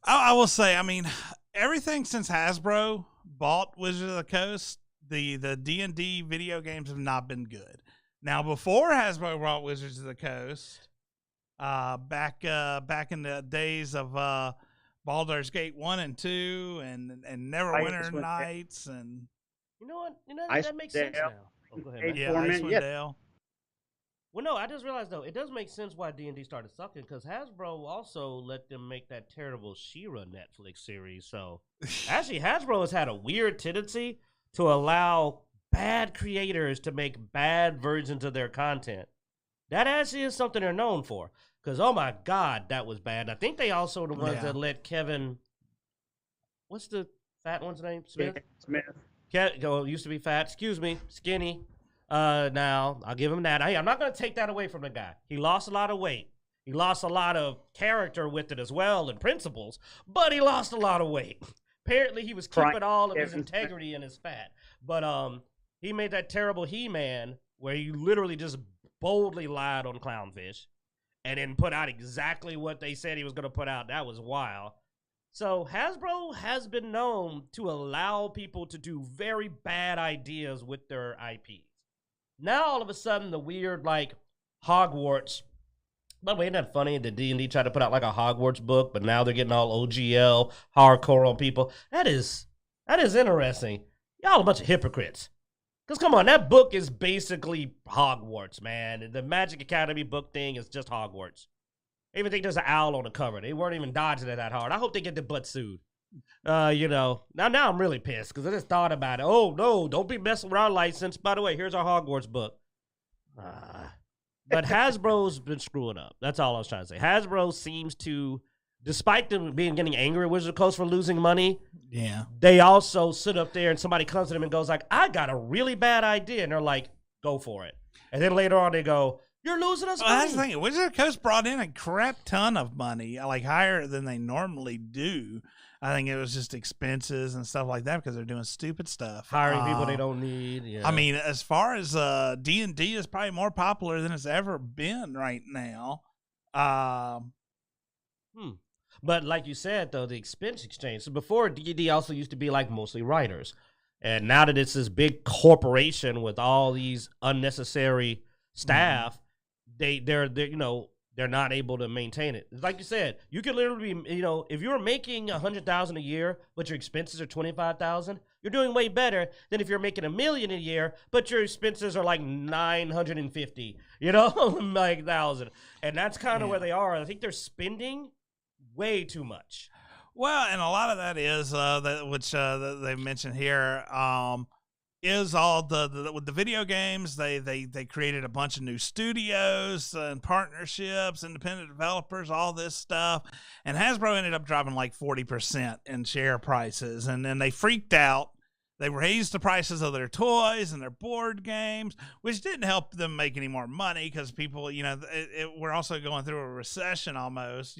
I will say, I mean, everything since Hasbro bought Wizards of the Coast, the D&D video games have not been good. Now, before Hasbro bought Wizards of the Coast, back in the days of Baldur's Gate 1 and 2 and Neverwinter Nights and you know what? That makes sense now. Oh, go ahead, yeah, Icewind Dale. Well, no, I just realized though it does make sense why D&D started sucking because Hasbro also let them make that terrible She-Ra Netflix series. So actually, Hasbro has had a weird tendency to allow bad creators to make bad versions of their content. That actually is something they're known for. Because, oh my God, that was bad. I think they also the ones that let Kevin, what's the fat one's name? Smith? Used to be fat. Excuse me, skinny. Now, I'll give him that. I'm not going to take that away from the guy. He lost a lot of weight. He lost a lot of character with it as well and principles, but he lost a lot of weight. Apparently, he was keeping all of his integrity in his fat. But he made that terrible He-Man where he literally just boldly lied on Clownfish. and then put out exactly what they said he was going to put out. That was wild. So Hasbro has been known to allow people to do very bad ideas with their IPs. Now, all of a sudden, the weird, like, Hogwarts. By the way, isn't that funny that D&D tried to put out, like, a Hogwarts book, but now they're getting all OGL, hardcore on people? That is interesting. Y'all a bunch of hypocrites. Because, come on, that book is basically Hogwarts, man. The Magic Academy book thing is just Hogwarts. I even think there's an owl on the cover. They weren't even dodging it that hard. I hope they get their butt sued. Now I'm really pissed because I just thought about it. Oh, no, don't be messing with our license. By the way, here's our Hogwarts book. But Hasbro's been screwing up. That's all I was trying to say. Hasbro seems to, despite them getting angry at Wizard of the Coast for losing money, they also sit up there and somebody comes to them and goes like, I got a really bad idea. And they're like, go for it. And then later on they go, you're losing us money. That's the thing. Wizard of the Coast brought in a crap ton of money, like higher than they normally do. I think it was just expenses and stuff like that because they're doing stupid stuff. Hiring people they don't need. Yeah. I mean, as far as D&D is probably more popular than it's ever been right now. But like you said, though, the expense exchange. So before, D&D also used to be like mostly writers. And now that it's this big corporation with all these unnecessary staff, they're not able to maintain it. Like you said, you could literally be, if you're making $100,000 a year, but your expenses are $25,000, you're doing way better than if you're making $1 million a year, but your expenses are like $950, like thousand. And that's kind of where they are. I think they're spending way too much. Well, and a lot of that is which they mentioned here. Is all with the video games, they created a bunch of new studios and partnerships, independent developers, all this stuff. And Hasbro ended up dropping like 40% in share prices. And then they freaked out. They raised the prices of their toys and their board games, which didn't help them make any more money because people, we're also going through a recession almost,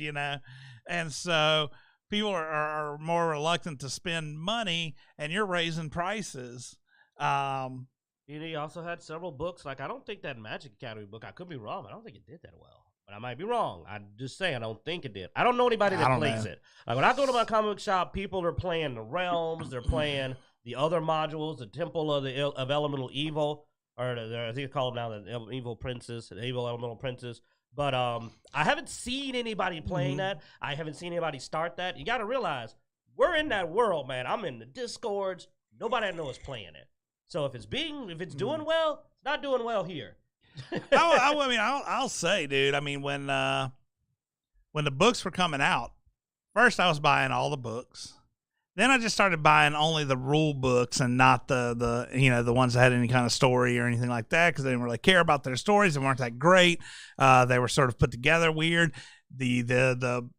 And so people are more reluctant to spend money, and you're raising prices. He also had several books. Like, I don't think that Magic Academy book, I could be wrong, I don't think it did that well. But I might be wrong. I just say I don't think it did. I don't know anybody that plays it. Like, when I go to my comic book shop, people are playing the Realms, they're playing the other modules, the Temple of Elemental Evil, or I think they call them now the Evil Princes, the Evil Elemental Princes. But I haven't seen anybody playing that. I haven't seen anybody start that. You got to realize, we're in that world, man. I'm in the Discords. Nobody I know is playing it. So if it's doing well, it's not doing well here. I'll say, dude. I mean, when the books were coming out, first I was buying all the books. Then I just started buying only the rule books and not the ones that had any kind of story or anything like that because they didn't really care about their stories. They weren't that great. They were sort of put together weird. The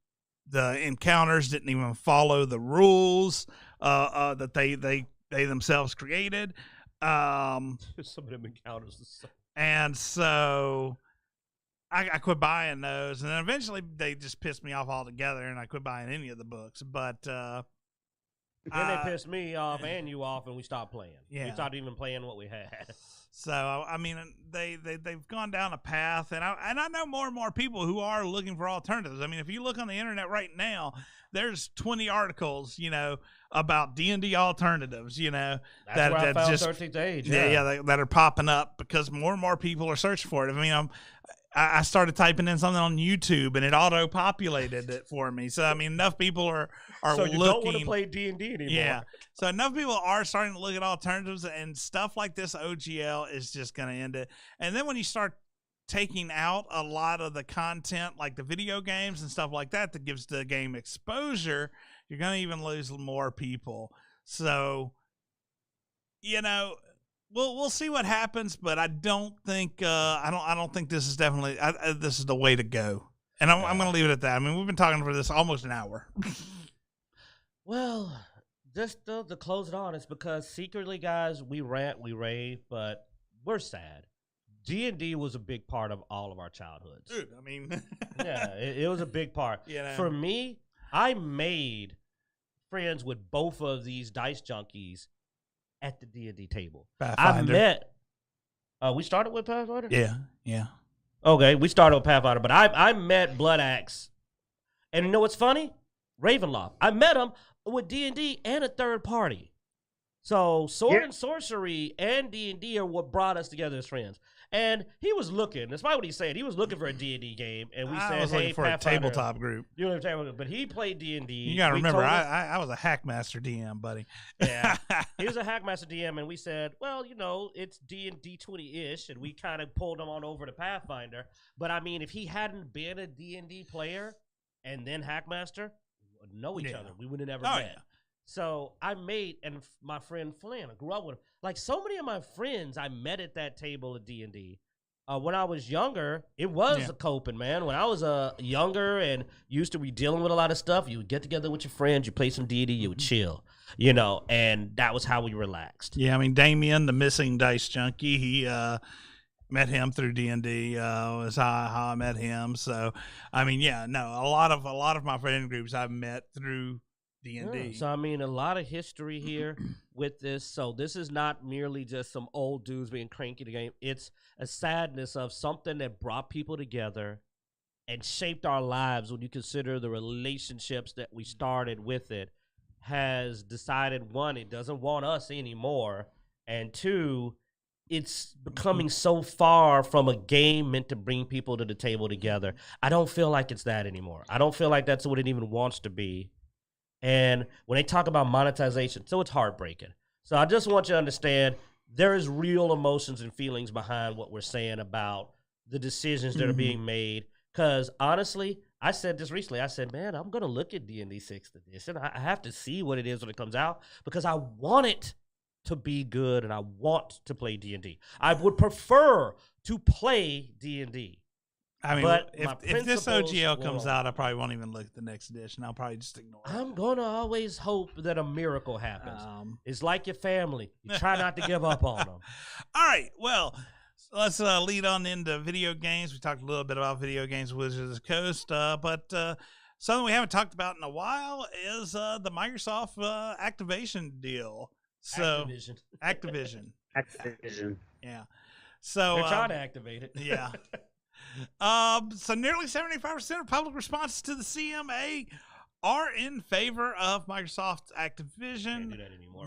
encounters didn't even follow the rules that they themselves created. Some of them encounters. And so I quit buying those, and then eventually they just pissed me off altogether, and I quit buying any of the books. But then they pissed me off and you off, and we stopped playing. Yeah. We stopped even playing what we had. So I mean, they've gone down a path, and I know more and more people who are looking for alternatives. I mean, if you look on the internet right now, there's 20 articles, about D&D alternatives, That's where I found just 13th Age. That are popping up because more and more people are searching for it. I mean, I started typing in something on YouTube and it auto-populated it for me. So I mean, enough people are so looking. You don't want to play D&D anymore. Yeah. So enough people are starting to look at alternatives, and stuff like this OGL is just going to end it. And then when you start taking out a lot of the content, like the video games and stuff like that gives the game exposure, you're going to even lose more people. So, we'll see what happens, but I don't think I don't think this is definitely this is the way to go. And I'm going to leave it at that. I mean, we've been talking for this almost an hour. Well, just to close it on, it's because secretly, guys, we rant, we rave, but we're sad. D&D was a big part of all of our childhoods. Dude, I mean. Yeah, it was a big part. For me, I made friends with both of these Dicejunkies at the D&D table. Pathfinder. I met. We started with Pathfinder? Yeah. Okay, we started with Pathfinder, but I met Bloodaxe. And you know what's funny? Ravenloft. I met him with D&D and a third party. So Sword and Sorcery and D&D are what brought us together as friends. And he was looking, despite what he said, he was looking for a D&D game. And we said, was looking for Pathfinder, a tabletop group. You know what I'm talking about? But he played D&D. You got to remember, I was a Hackmaster DM, buddy. Yeah. He was a Hackmaster DM, and we said, well, you know, it's D&D 20-ish, and we kind of pulled him on over to Pathfinder. But, I mean, if he hadn't been a D&D player and then Hackmaster, we would know each other. We would have never met. Yeah. So I made, and my friend Flynn, I grew up with him. Like so many of my friends I met at that table at D&D. When I was younger, it was a coping, man. When I was younger and used to be dealing with a lot of stuff, you would get together with your friends, you play some D&D, you would chill, you know, and that was how we relaxed. Yeah, I mean, Damien, the missing dice junkie, he met him through D&D, was how I met him. So, I mean, yeah, no, a lot of my friend groups I've met through D&D. Yeah, so I mean, a lot of history here with this. So this is not merely just some old dudes being cranky the game. It's a sadness of something that brought people together and shaped our lives. When you consider the relationships that we started with it, has decided, one, it doesn't want us anymore, and two, it's becoming so far from a game meant to bring people to the table together. I don't feel like it's that anymore. I don't feel like that's what it even wants to be. And when they talk about monetization, so it's heartbreaking. So I just want you to understand there is real emotions and feelings behind what we're saying about the decisions that are being made. Because honestly, I said this recently. I said, man, I'm going to look at D&D 6th edition. I have to see what it is when it comes out because I want it to be good and I want to play D&D. I would prefer to play D&D. I mean, but if this OGL comes out, I probably won't even look at the next edition. I'll probably just ignore it. I'm going to always hope that a miracle happens. It's like your family. You try not to give up on them. All right. Well, let's lead on into video games. We talked a little bit about video games, Wizards of the Coast, but something we haven't talked about in a while is the Microsoft Activation deal. So Activision. Yeah. So they're trying to activate it. Yeah. So nearly 75% of public responses to the CMA are in favor of Microsoft's Activision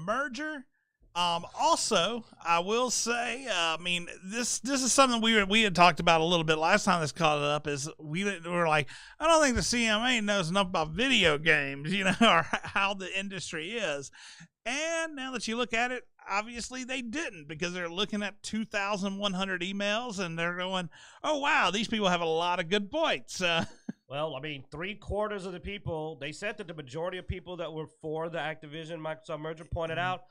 merger. Also, I will say, I mean, this is something we had talked about a little bit last time this caught it up, is we were like, I don't think the CMA knows enough about video games, you know, or how the industry is. And now that you look at it, obviously they didn't, because they're looking at 2,100 emails and they're going, oh, wow, these people have a lot of good points. Well, I mean, 3/4 of the people, they said that the majority of people that were for the Activision Microsoft merger pointed out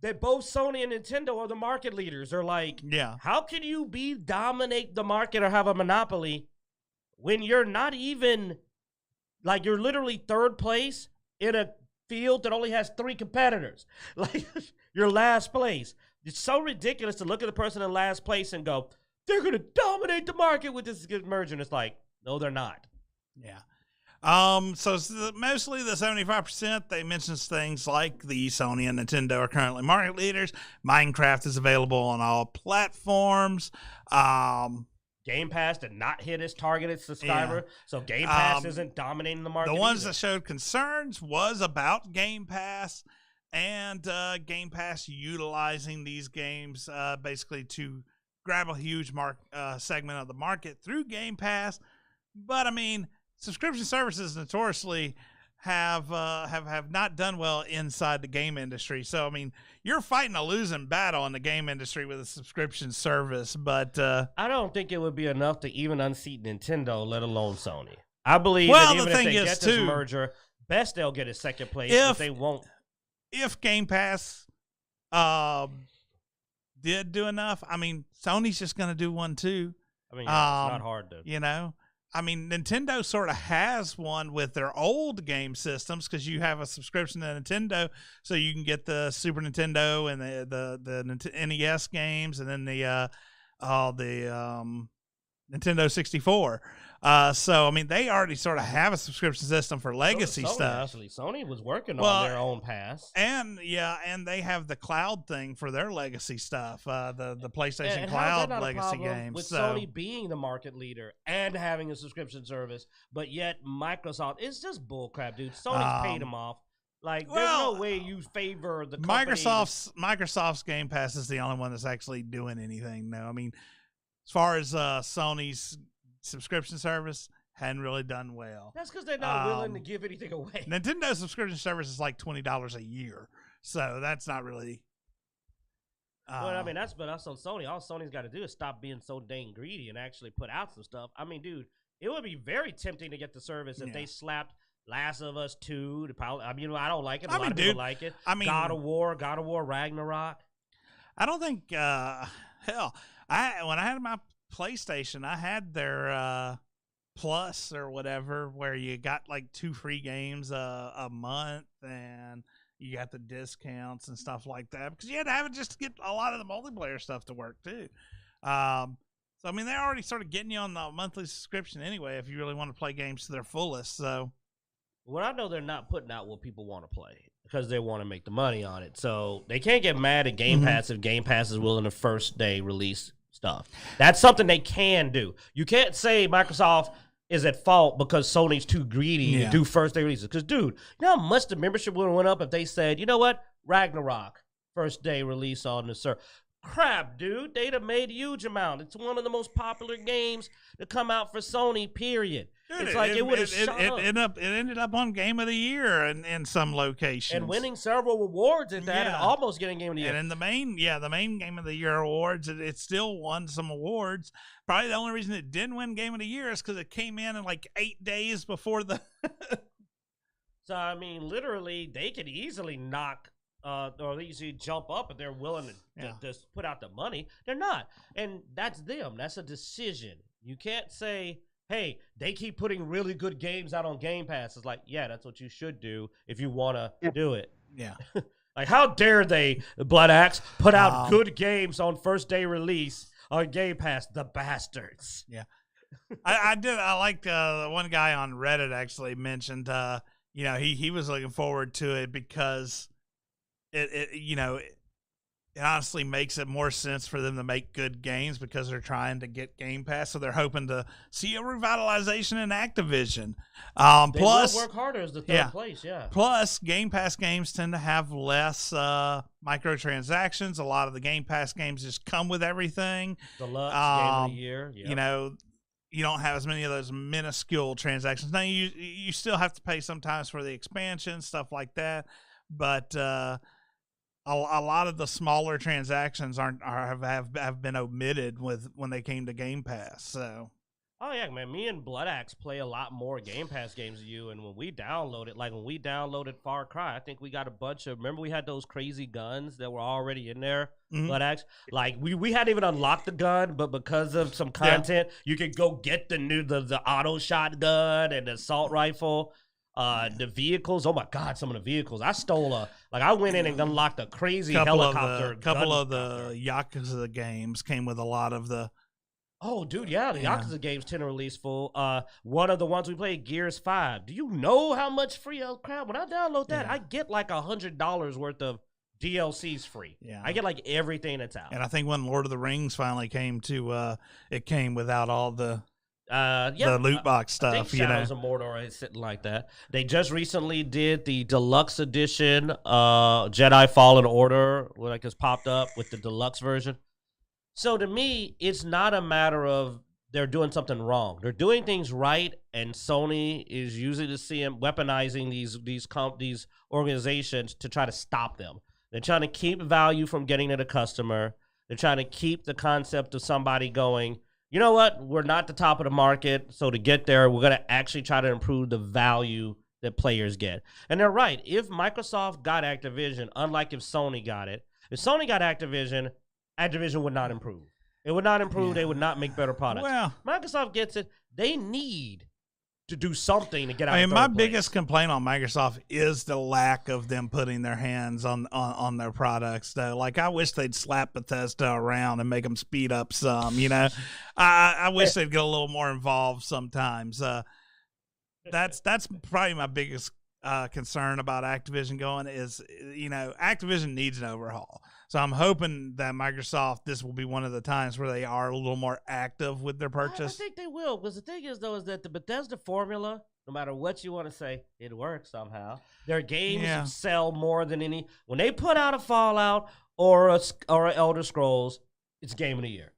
that both Sony and Nintendo are the market leaders. They're like, how can you dominate the market or have a monopoly when you're not even, like, you're literally third place in a field that only has 3 competitors? Like, you're last place. It's so ridiculous to look at the person in last place and go, they're going to dominate the market with this merger. And it's like, no, they're not. Yeah. So mostly the 75%, they mentions things like the Sony and Nintendo are currently market leaders. Minecraft is available on all platforms. Game Pass did not hit its targeted subscriber, so Game Pass isn't dominating the market. The ones that showed concerns was about Game Pass and Game Pass utilizing these games basically to grab a huge segment of the market through Game Pass. But I mean, subscription services notoriously have not done well inside the game industry. So I mean, you're fighting a losing battle in the game industry with a subscription service. But I don't think it would be enough to even unseat Nintendo, let alone Sony. I believe that even if they get this merger, best they'll get is second place, but they won't. If Game Pass did do enough, I mean, Sony's just going to do one too. I mean, it's not hard to, you know. I mean, Nintendo sort of has one with their old game systems, because you have a subscription to Nintendo, so you can get the Super Nintendo and the NES games, and then the Nintendo 64. So I mean, they already sort of have a subscription system for legacy Sony, stuff. Actually, Sony was working on their own pass, and they have the cloud thing for their legacy stuff. The PlayStation and Cloud not legacy games. With so, Sony being the market leader and having a subscription service, but yet Microsoft, it's just bullcrap, dude. Sony's paid them off. Like, there's no way you favor the company. Microsoft's Game Pass is the only one that's actually doing anything now. I mean, as far as Sony's subscription service, hadn't really done well. That's because they're not willing to give anything away. Nintendo's subscription service is like $20 a year, so that's not really. But I mean, that's on Sony. All Sony's got to do is stop being so dang greedy and actually put out some stuff. I mean, dude, it would be very tempting to get the service if they slapped Last of Us 2. I mean, I don't like it. A lot of people like it. I mean, God of War Ragnarok. I don't think. Hell, when I had my PlayStation, I had their Plus or whatever, where you got like 2 free games a month, and you got the discounts and stuff like that, because you had to have it just to get a lot of the multiplayer stuff to work too. So I mean, they're already sort of getting you on the monthly subscription anyway, if you really want to play games to their fullest. So, well, I know they're not putting out what people want to play because they want to make the money on it. So they can't get mad at Game Pass if Game Pass is willing to first day release stuff. That's something they can do. You can't say Microsoft is at fault because Sony's too greedy to do first day releases. Because, dude, you know how much the membership would have went up if they said, you know what, Ragnarok, first day release on the server. Crap, dude. They'd have made a huge amount. It's one of the most popular games to come out for Sony, period. Dude, it's like it would have shot up. It ended up on Game of the Year in some locations. And winning several awards at that and almost getting Game of the Year. And in the main Game of the Year awards, it still won some awards. Probably the only reason it didn't win Game of the Year is because it came in like 8 days before the... So, I mean, literally, they could easily knock... or easily jump up if they're willing to just put out the money. They're not. And that's them. That's a decision. You can't say, hey, they keep putting really good games out on Game Pass. It's like, yeah, that's what you should do if you want to do it. Yeah. Like, how dare they, Bloodaxe, put out good games on first day release on Game Pass? The bastards. Yeah. I liked one guy on Reddit actually mentioned, he was looking forward to it because it honestly makes it more sense for them to make good games because they're trying to get Game Pass, so they're hoping to see a revitalization in Activision. They plus, will work harder as the third place, Plus, Game Pass games tend to have less microtransactions. A lot of the Game Pass games just come with everything. Deluxe Game of the Year. Yep. You don't have as many of those minuscule transactions. Now, you still have to pay sometimes for the expansion, stuff like that, but a lot of the smaller transactions have been omitted when they came to Game Pass. So, oh yeah, man, me and Bloodaxe play a lot more Game Pass games than you. And when we downloaded Far Cry, I think we got a bunch of. Remember, we had those crazy guns that were already in there. Bloodaxe, like we hadn't even unlocked the gun, but because of some content, you could go get the auto shotgun and the assault rifle. The vehicles, oh my God, some of the vehicles. I stole I went in and unlocked a crazy helicopter. A couple of the Yakuza games came with a lot of the... Oh, dude, yeah, the Yakuza games tend to release full. One of the ones we played, Gears 5. Do you know how much free crap? When I download that, I get like $100 worth of DLCs free. Yeah. I get like everything that's out. And I think when Lord of the Rings finally came to, it came without all the... the loot box stuff, I think Shadows of Mordor is sitting like that. They just recently did the deluxe edition, Jedi Fallen Order, like it's popped up with the deluxe version. So to me, it's not a matter of they're doing something wrong. They're doing things right, and Sony is using the CM weaponizing these organizations to try to stop them. They're trying to keep value from getting to the customer. They're trying to keep the concept of somebody going, you know what? We're not the top of the market, so to get there, we're going to actually try to improve the value that players get. And they're right. If Microsoft got Activision, unlike if Sony got it, if Sony got Activision, Activision would not improve. It would not improve. They would not make better products. Well, Microsoft gets it. They need to do something to get out. I mean, of my third place. biggest complaint on Microsoft is the lack of them putting their hands on their products. Though, like, I wish they'd slap Bethesda around and make them speed up some. You know, I wish they'd get a little more involved sometimes. That's probably my biggest concern about Activision going is, you know, Activision needs an overhaul. So I'm hoping that Microsoft, this will be one of the times where they are a little more active with their purchase. I think they will, because the thing is, though, is that the Bethesda formula, no matter what you want to say, it works somehow. Their games sell more than any. When they put out a Fallout or a Elder Scrolls, it's Game of the Year.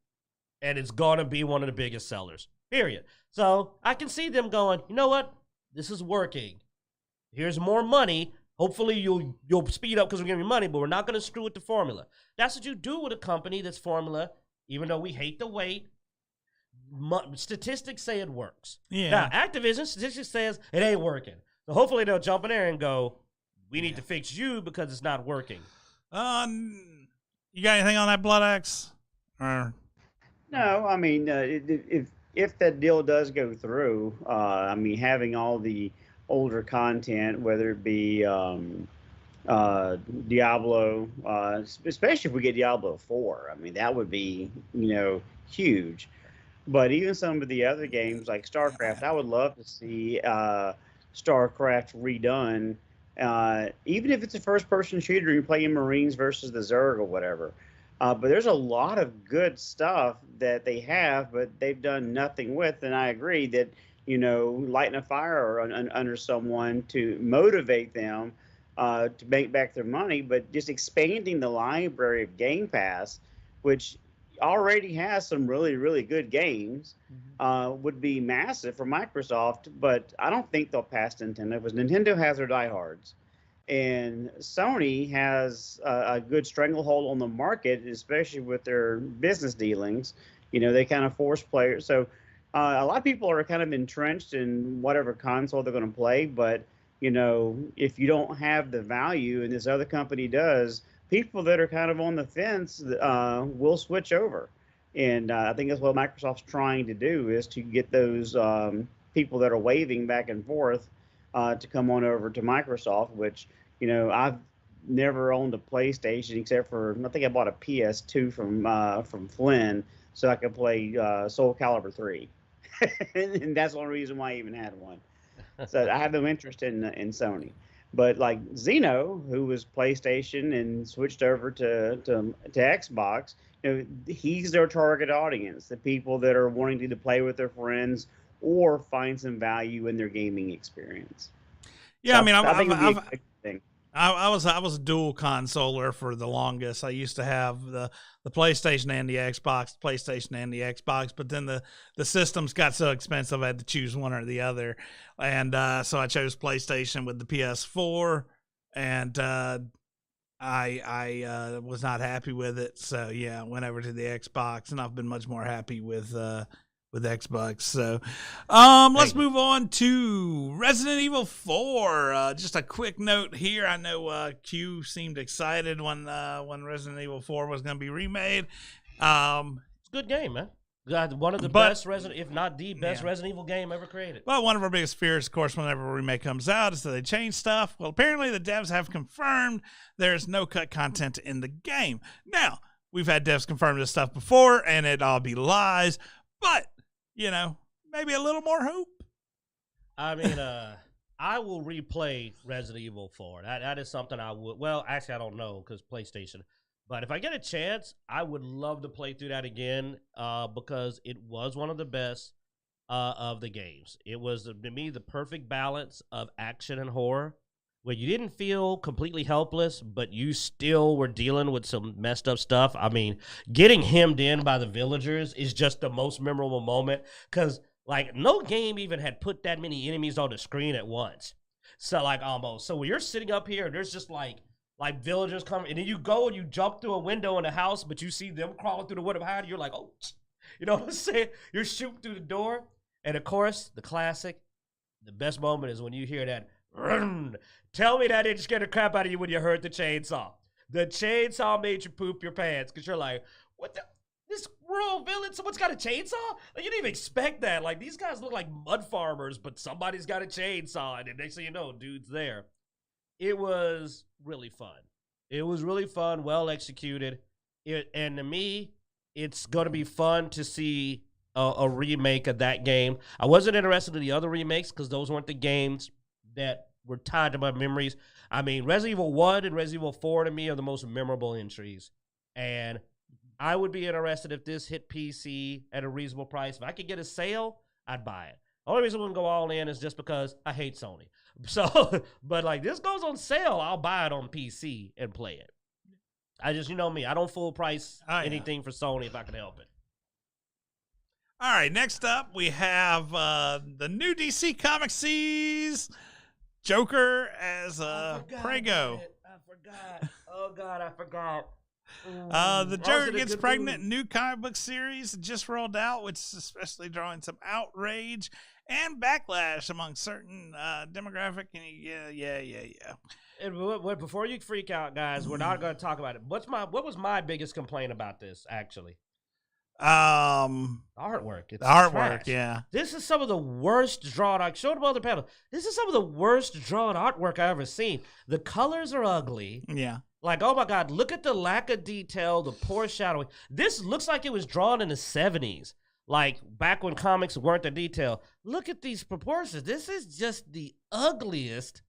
And it's going to be one of the biggest sellers, period. So I can see them going, you know what? This is working. Here's more money. Hopefully you'll speed up because we're giving you money, but we're not going to screw with the formula. That's what you do with a company that's formula, even though we hate to wait. Statistics say it works. Yeah. Now, Activision, statistics says it ain't working. So hopefully they'll jump in there and go, we need to fix you because it's not working. You got anything on that, Bloodaxe? Or... No, I mean, if that deal does go through, I mean, having all the older content, whether it be Diablo, especially if we get Diablo 4, I mean, that would be, you know, huge. But even some of the other games like StarCraft, I would love to see StarCraft redone, even if it's a first-person shooter, you're playing Marines versus the Zerg or whatever. But there's a lot of good stuff that they have, but they've done nothing with. And I agree that, you know, lighting a fire under someone to motivate them to make back their money, but just expanding the library of Game Pass, which already has some really, really good games, would be massive for Microsoft. But I don't think they'll pass Nintendo, because Nintendo has their diehards. And Sony has a good stranglehold on the market, especially with their business dealings. You know, they kind of force players. So a lot of people are kind of entrenched in whatever console they're going to play. But, you know, if you don't have the value and this other company does, people that are kind of on the fence will switch over. And I think that's what Microsoft's trying to do, is to get those people that are waving back and forth to come on over to Microsoft, which, you know, I've never owned a PlayStation except for, I think I bought a PS2 from Flynn so I could play Soul Calibur 3. And that's the only reason why I even had one. So I have no interest in Sony. But like Xeno, who was PlayStation and switched over to Xbox, you know, he's their target audience, the people that are wanting to either play with their friends or find some value in their gaming experience. Yeah, so I mean, I think it'd be a good thing. I was a dual consoler for the longest. I used to have the PlayStation and the Xbox, but then the systems got so expensive I had to choose one or the other, and so I chose PlayStation with the PS4, and I was not happy with it. So yeah, I went over to the Xbox, and I've been much more happy with Xbox. So let's move on to Resident Evil 4. Just a quick note here. I know Q seemed excited when Resident Evil 4 was going to be remade. It's a good game, man. One of the best if not the best Resident Evil game ever created. Well, one of our biggest fears, of course, whenever a remake comes out is that they change stuff. Well, apparently the devs have confirmed there's no cut content in the game. Now, we've had devs confirm this stuff before, and it'd all be lies, but you know, maybe a little more hope. I mean, I will replay Resident Evil 4. That is something I would. Well, actually, I don't know because PlayStation. But if I get a chance, I would love to play through that again because it was one of the best of the games. It was, to me, the perfect balance of action and horror, where you didn't feel completely helpless, but you still were dealing with some messed up stuff. I mean, getting hemmed in by the villagers is just the most memorable moment, because, like, no game even had put that many enemies on the screen at once. So, like, almost. So when you're sitting up here, there's just, like villagers coming, and then you go and you jump through a window in the house, but you see them crawling through the window behind you. You're like, oh, you know what I'm saying? You're shooting through the door. And, of course, the classic, the best moment is when you hear that, tell me that didn't scare the crap out of you when you heard the chainsaw. The chainsaw made you poop your pants because you're like, world villain. Someone's got a chainsaw. Like, you didn't even expect that. Like, these guys look like mud farmers, but somebody's got a chainsaw, and next thing you know, dude's there. It was really fun. It was really fun, well executed. And to me, it's going to be fun to see a remake of that game. I wasn't interested in the other remakes because those weren't the games that were tied to my memories. I mean, Resident Evil 1 and Resident Evil 4 to me are the most memorable entries. And I would be interested if this hit PC at a reasonable price. If I could get a sale, I'd buy it. The only reason I wouldn't go all in is just because I hate Sony. So, but like this goes on sale, I'll buy it on PC and play it. I just, you know me, I don't full price anything for Sony if I can help it. All right, next up we have the new DC Comics sees Joker as Prego. I forgot. Oh God, I forgot. The Joker gets pregnant. New comic book series just rolled out, which is especially drawing some outrage and backlash among certain demographic. And yeah. And before you freak out, guys, we're not going to talk about it. What was my biggest complaint about this? Actually, artwork. It's the artwork. trash. Yeah, this is some of the worst drawn. I showed them other panels. This is some of the worst drawn artwork I've ever seen. The colors are ugly. yeah. Like, oh my God, look at the lack of detail, the poor shadowing. This looks like it was drawn in the 70s, like back when comics weren't the detail. Look at these proportions. This is just the ugliest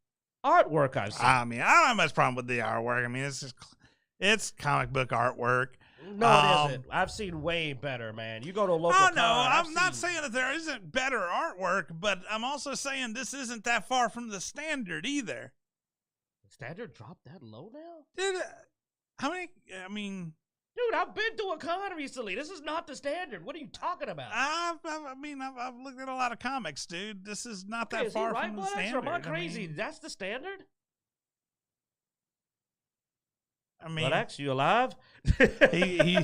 artwork I've seen. I mean, I don't have much problem with the artwork. I mean, it's comic book artwork. No, it isn't. I've seen way better, man. You go to a local. Oh no, I'm not saying that there isn't better artwork, but I'm also saying this isn't that far from the standard either. Standard dropped that low now? Dude, how many? I mean, dude, I've been to a con recently. This is not the standard. What are you talking about? I've looked at a lot of comics, dude. This is not that far from the standard. Or am I crazy? That's the standard? I mean, Bloodaxe, you alive? he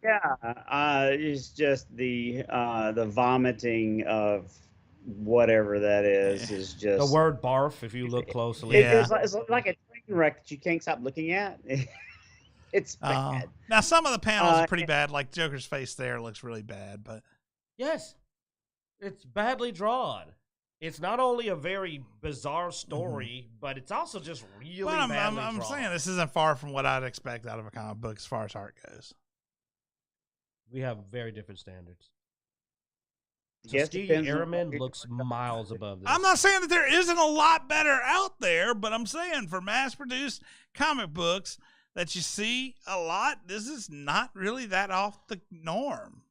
Yeah, it's just the vomiting of whatever that is just the word barf. If you look closely, it's like a train wreck that you can't stop looking at. It's bad. Now some of the panels are pretty bad. Like Joker's face there looks really bad, but yes, it's badly drawn. It's not only a very bizarre story, but it's also just really badly drawn. I'm saying this isn't far from what I'd expect out of a comic book as far as art goes. We have very different standards. Yes, Tuskegee Airmen looks miles above this. I'm not saying that there isn't a lot better out there, but I'm saying for mass-produced comic books that you see a lot, this is not really that off the norm.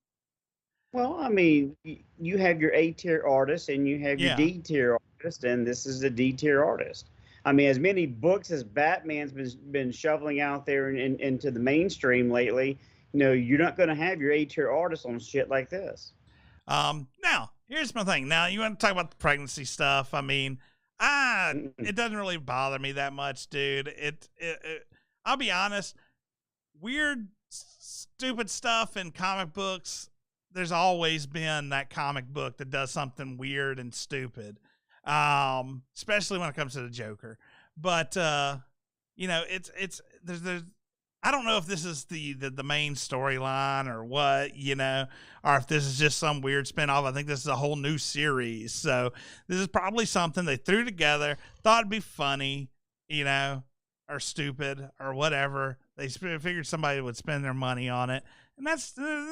Well, I mean, you have your A-tier artist and you have your D-tier artist, and this is a D-tier artist. I mean, as many books as Batman's been shoveling out there into the mainstream lately, you know, you're not going to have your A-tier artist on shit like this. Now, here's my thing. Now, you want to talk about the pregnancy stuff. I mean, it doesn't really bother me that much, dude. I'll be honest, weird, stupid stuff in comic books, there's always been that comic book that does something weird and stupid, especially when it comes to the Joker. But, you know, there's I don't know if this is the main storyline or what, you know, or if this is just some weird spinoff. I think this is a whole new series. So this is probably something they threw together, thought it'd be funny, you know, or stupid or whatever. They figured somebody would spend their money on it. And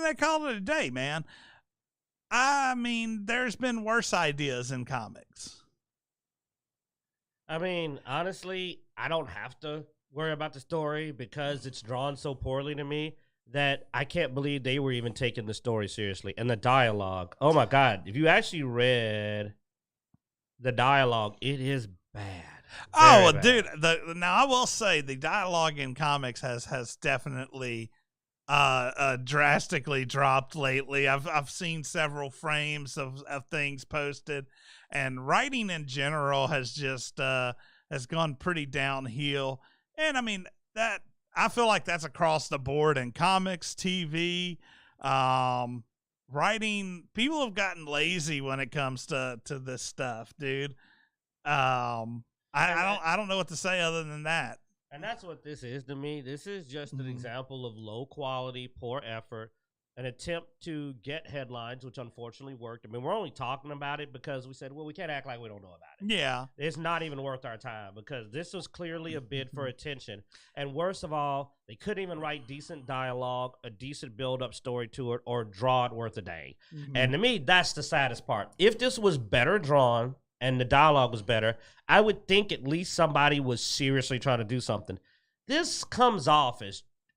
they called it a day, man. I mean, there's been worse ideas in comics. I mean, honestly, I don't have to worry about the story because it's drawn so poorly to me that I can't believe they were even taking the story seriously. And the dialogue, oh my God, if you actually read the dialogue, it is bad. Very bad. Dude, now I will say the dialogue in comics has definitely drastically dropped lately. I've seen several frames of things posted, and writing in general has just has gone pretty downhill. And I mean, that I feel like that's across the board in comics, TV, writing. People have gotten lazy when it comes to this stuff, dude. I don't know what to say other than that. And that's what this is to me. This is just an example of low quality, poor effort, an attempt to get headlines, which unfortunately worked. I mean, we're only talking about it because we said, well, we can't act like we don't know about it. Yeah. It's not even worth our time because this was clearly a bid for attention. And worst of all, they couldn't even write decent dialogue, a decent build-up story to it, or draw it worth a dang. And to me, that's the saddest part. If this was better drawn and the dialogue was better, I would think at least somebody was seriously trying to do something. This comes off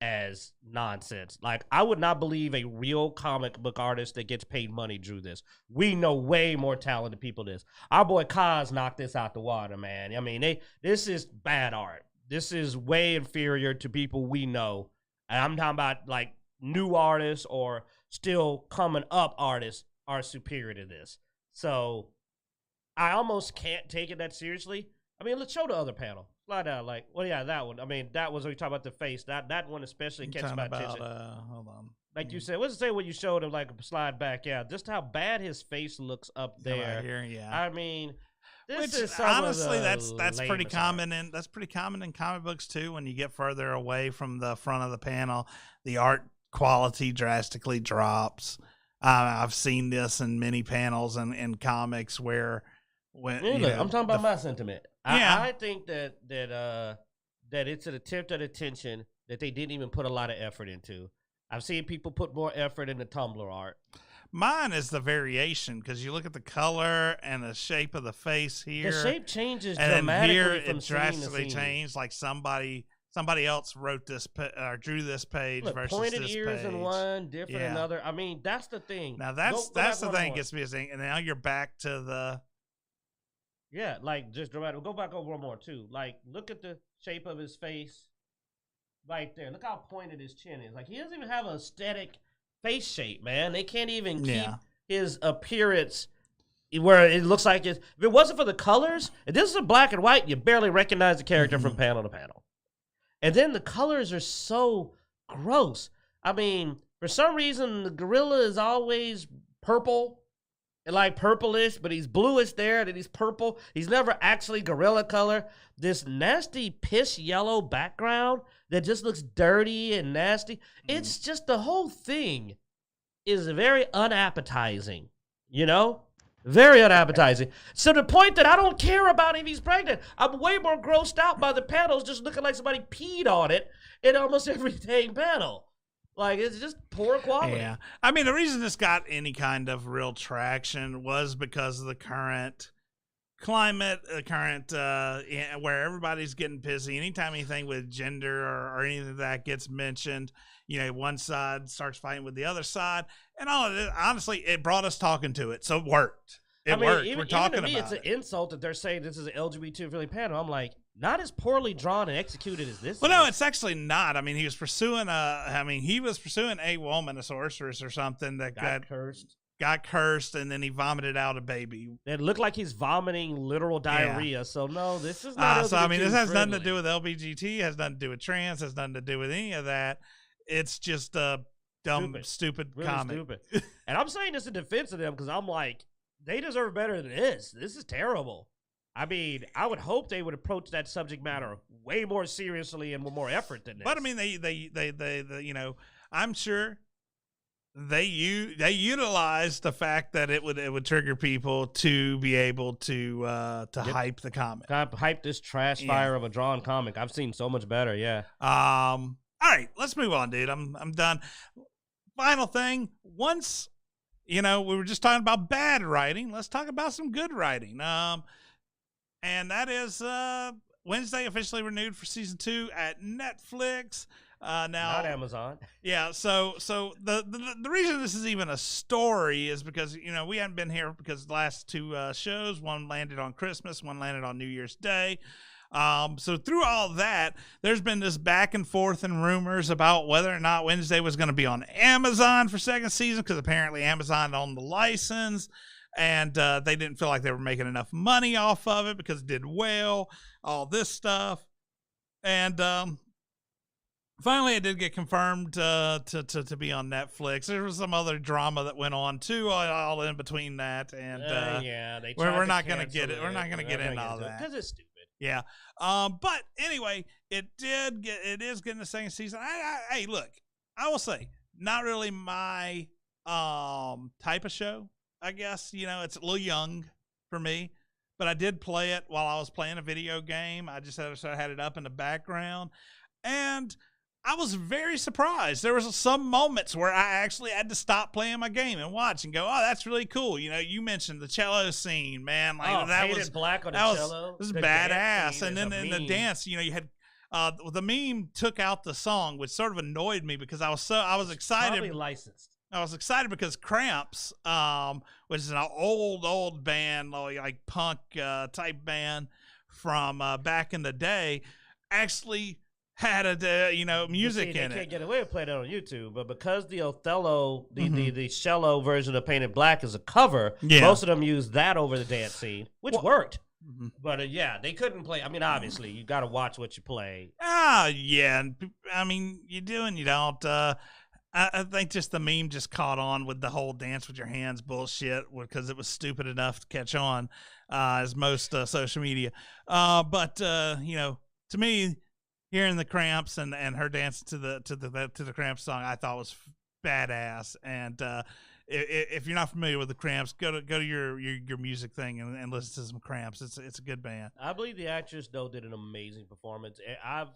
as nonsense. Like, I would not believe a real comic book artist that gets paid money drew this. We know way more talented people than this. Our boy Kaz knocked this out the water, man. I mean, this is bad art. This is way inferior to people we know. And I'm talking about, like, new artists or still coming up artists are superior to this. So I almost can't take it that seriously. I mean, let's show the other panel. Slide out, like, well, yeah, that one. I mean, that was when you talk about the face. That one especially catches my attention. Hold on. Like you said, what's it say when you showed him, like, slide back? Yeah, just how bad his face looks up there. Right here, yeah. I mean, this Which is some honestly, of the that's pretty lamest common, and that's pretty common in comic books too. When you get further away from the front of the panel, the art quality drastically drops. I've seen this in many panels in comics where when look, I'm talking about my sentiment. Yeah. I think that it's an attempt at attention that they didn't even put a lot of effort into. I've seen people put more effort into Tumblr art. Mine is the variation because you look at the color and the shape of the face here. The shape changes and dramatically here from it scene to drastically scene. changed. Like somebody else wrote this or drew this page Look, versus pointed this ears page. in one, different in Yeah. another. I mean, that's the thing. Now that's Go back the one thing more. gets me thinking. And now you're back to the. Yeah, like just dramatic. Go back over one more too. Like, look at the shape of his face, right there. Look how pointed his chin is. Like, he doesn't even have an aesthetic face shape, man. They can't even keep his appearance where it looks like if it wasn't for the colors. If this is a black and white, you barely recognize the character from panel to panel. And then the colors are so gross. I mean, for some reason, the gorilla is always purple. Like purplish, but he's bluish there, and he's purple. He's never actually gorilla color. This nasty piss yellow background that just looks dirty and nasty. It's just the whole thing is very unappetizing, you know? Very unappetizing. So the point that I don't care about if he's pregnant. I'm way more grossed out by the panels just looking like somebody peed on it in almost every dang panel. Like, it's just poor quality. Yeah. I mean, the reason this got any kind of real traction was because of the current climate, where everybody's getting pissy. Anytime anything with gender or anything of that gets mentioned, you know, one side starts fighting with the other side. And all of it, honestly, it brought us talking to it. So it worked. It worked. We're talking even to me, about it's an insult that they're saying this is an LGBT-friendly panel. I'm like, not as poorly drawn and executed as this. Well, no, it's actually not. I mean, he was pursuing a woman, a sorceress or something that got cursed, and then he vomited out a baby. It looked like he's vomiting literal diarrhea. So no, this is not. So I mean, this has nothing to do with LBGT. Has nothing to do with trans. Has nothing to do with any of that. It's just a dumb, stupid really comic. Stupid. And I'm saying this in defense of them because I'm like, they deserve better than this. This is terrible. I mean, I would hope they would approach that subject matter way more seriously and with more effort than this. But I mean, they you know, I'm sure they utilized the fact that it would trigger people to be able to hype the comic. Hype this trash fire of a drawn comic. I've seen so much better. Yeah. All right, let's move on, dude. I'm done. Final thing. Once, you know, we were just talking about bad writing. Let's talk about some good writing. And that is Wednesday officially renewed for season 2 at Netflix. Now, not Amazon. Yeah. So the reason this is even a story is because, you know, we haven't been here because the last 2 shows, one landed on Christmas, one landed on New Year's Day. So through all that, there's been this back and forth and rumors about whether or not Wednesday was going to be on Amazon for second season, because apparently Amazon owned the license. And they didn't feel like they were making enough money off of it because it did well, all this stuff. And finally, it did get confirmed to be on Netflix. There was some other drama that went on, too, all in between that. And we're not going to get it. We're not going to get into all that. Because it's stupid. Yeah. But anyway, it is getting a second season. Hey, look, I will say, not really my type of show, I guess. It's a little young for me, but I did play it while I was playing a video game. I just had it up in the background, and I was very surprised. There was some moments where I actually had to stop playing my game and watch and go, "Oh, that's really cool." You mentioned the cello scene, man. Like that was black on the cello. This was badass. And then in the dance, you had the meme took out the song, which sort of annoyed me because I was excited. Probably licensed. I was excited because Cramps, which is an old band, like punk type band from back in the day, actually had music in it. They can't get away with playing it on YouTube, but because the Othello, the cello version of Painted Black is a cover, most of them use that over the dance scene, which worked. But they couldn't play. I mean, obviously, you got to watch what you play. Yeah. I mean, you do and you don't. I think just the meme just caught on with the whole dance with your hands bullshit because it was stupid enough to catch on, as most social media. But to me, hearing the Cramps and her dancing to the Cramps song, I thought was badass. And if you're not familiar with the Cramps, go to your music thing and listen to some Cramps. It's a good band. I believe the actress though did an amazing performance. I've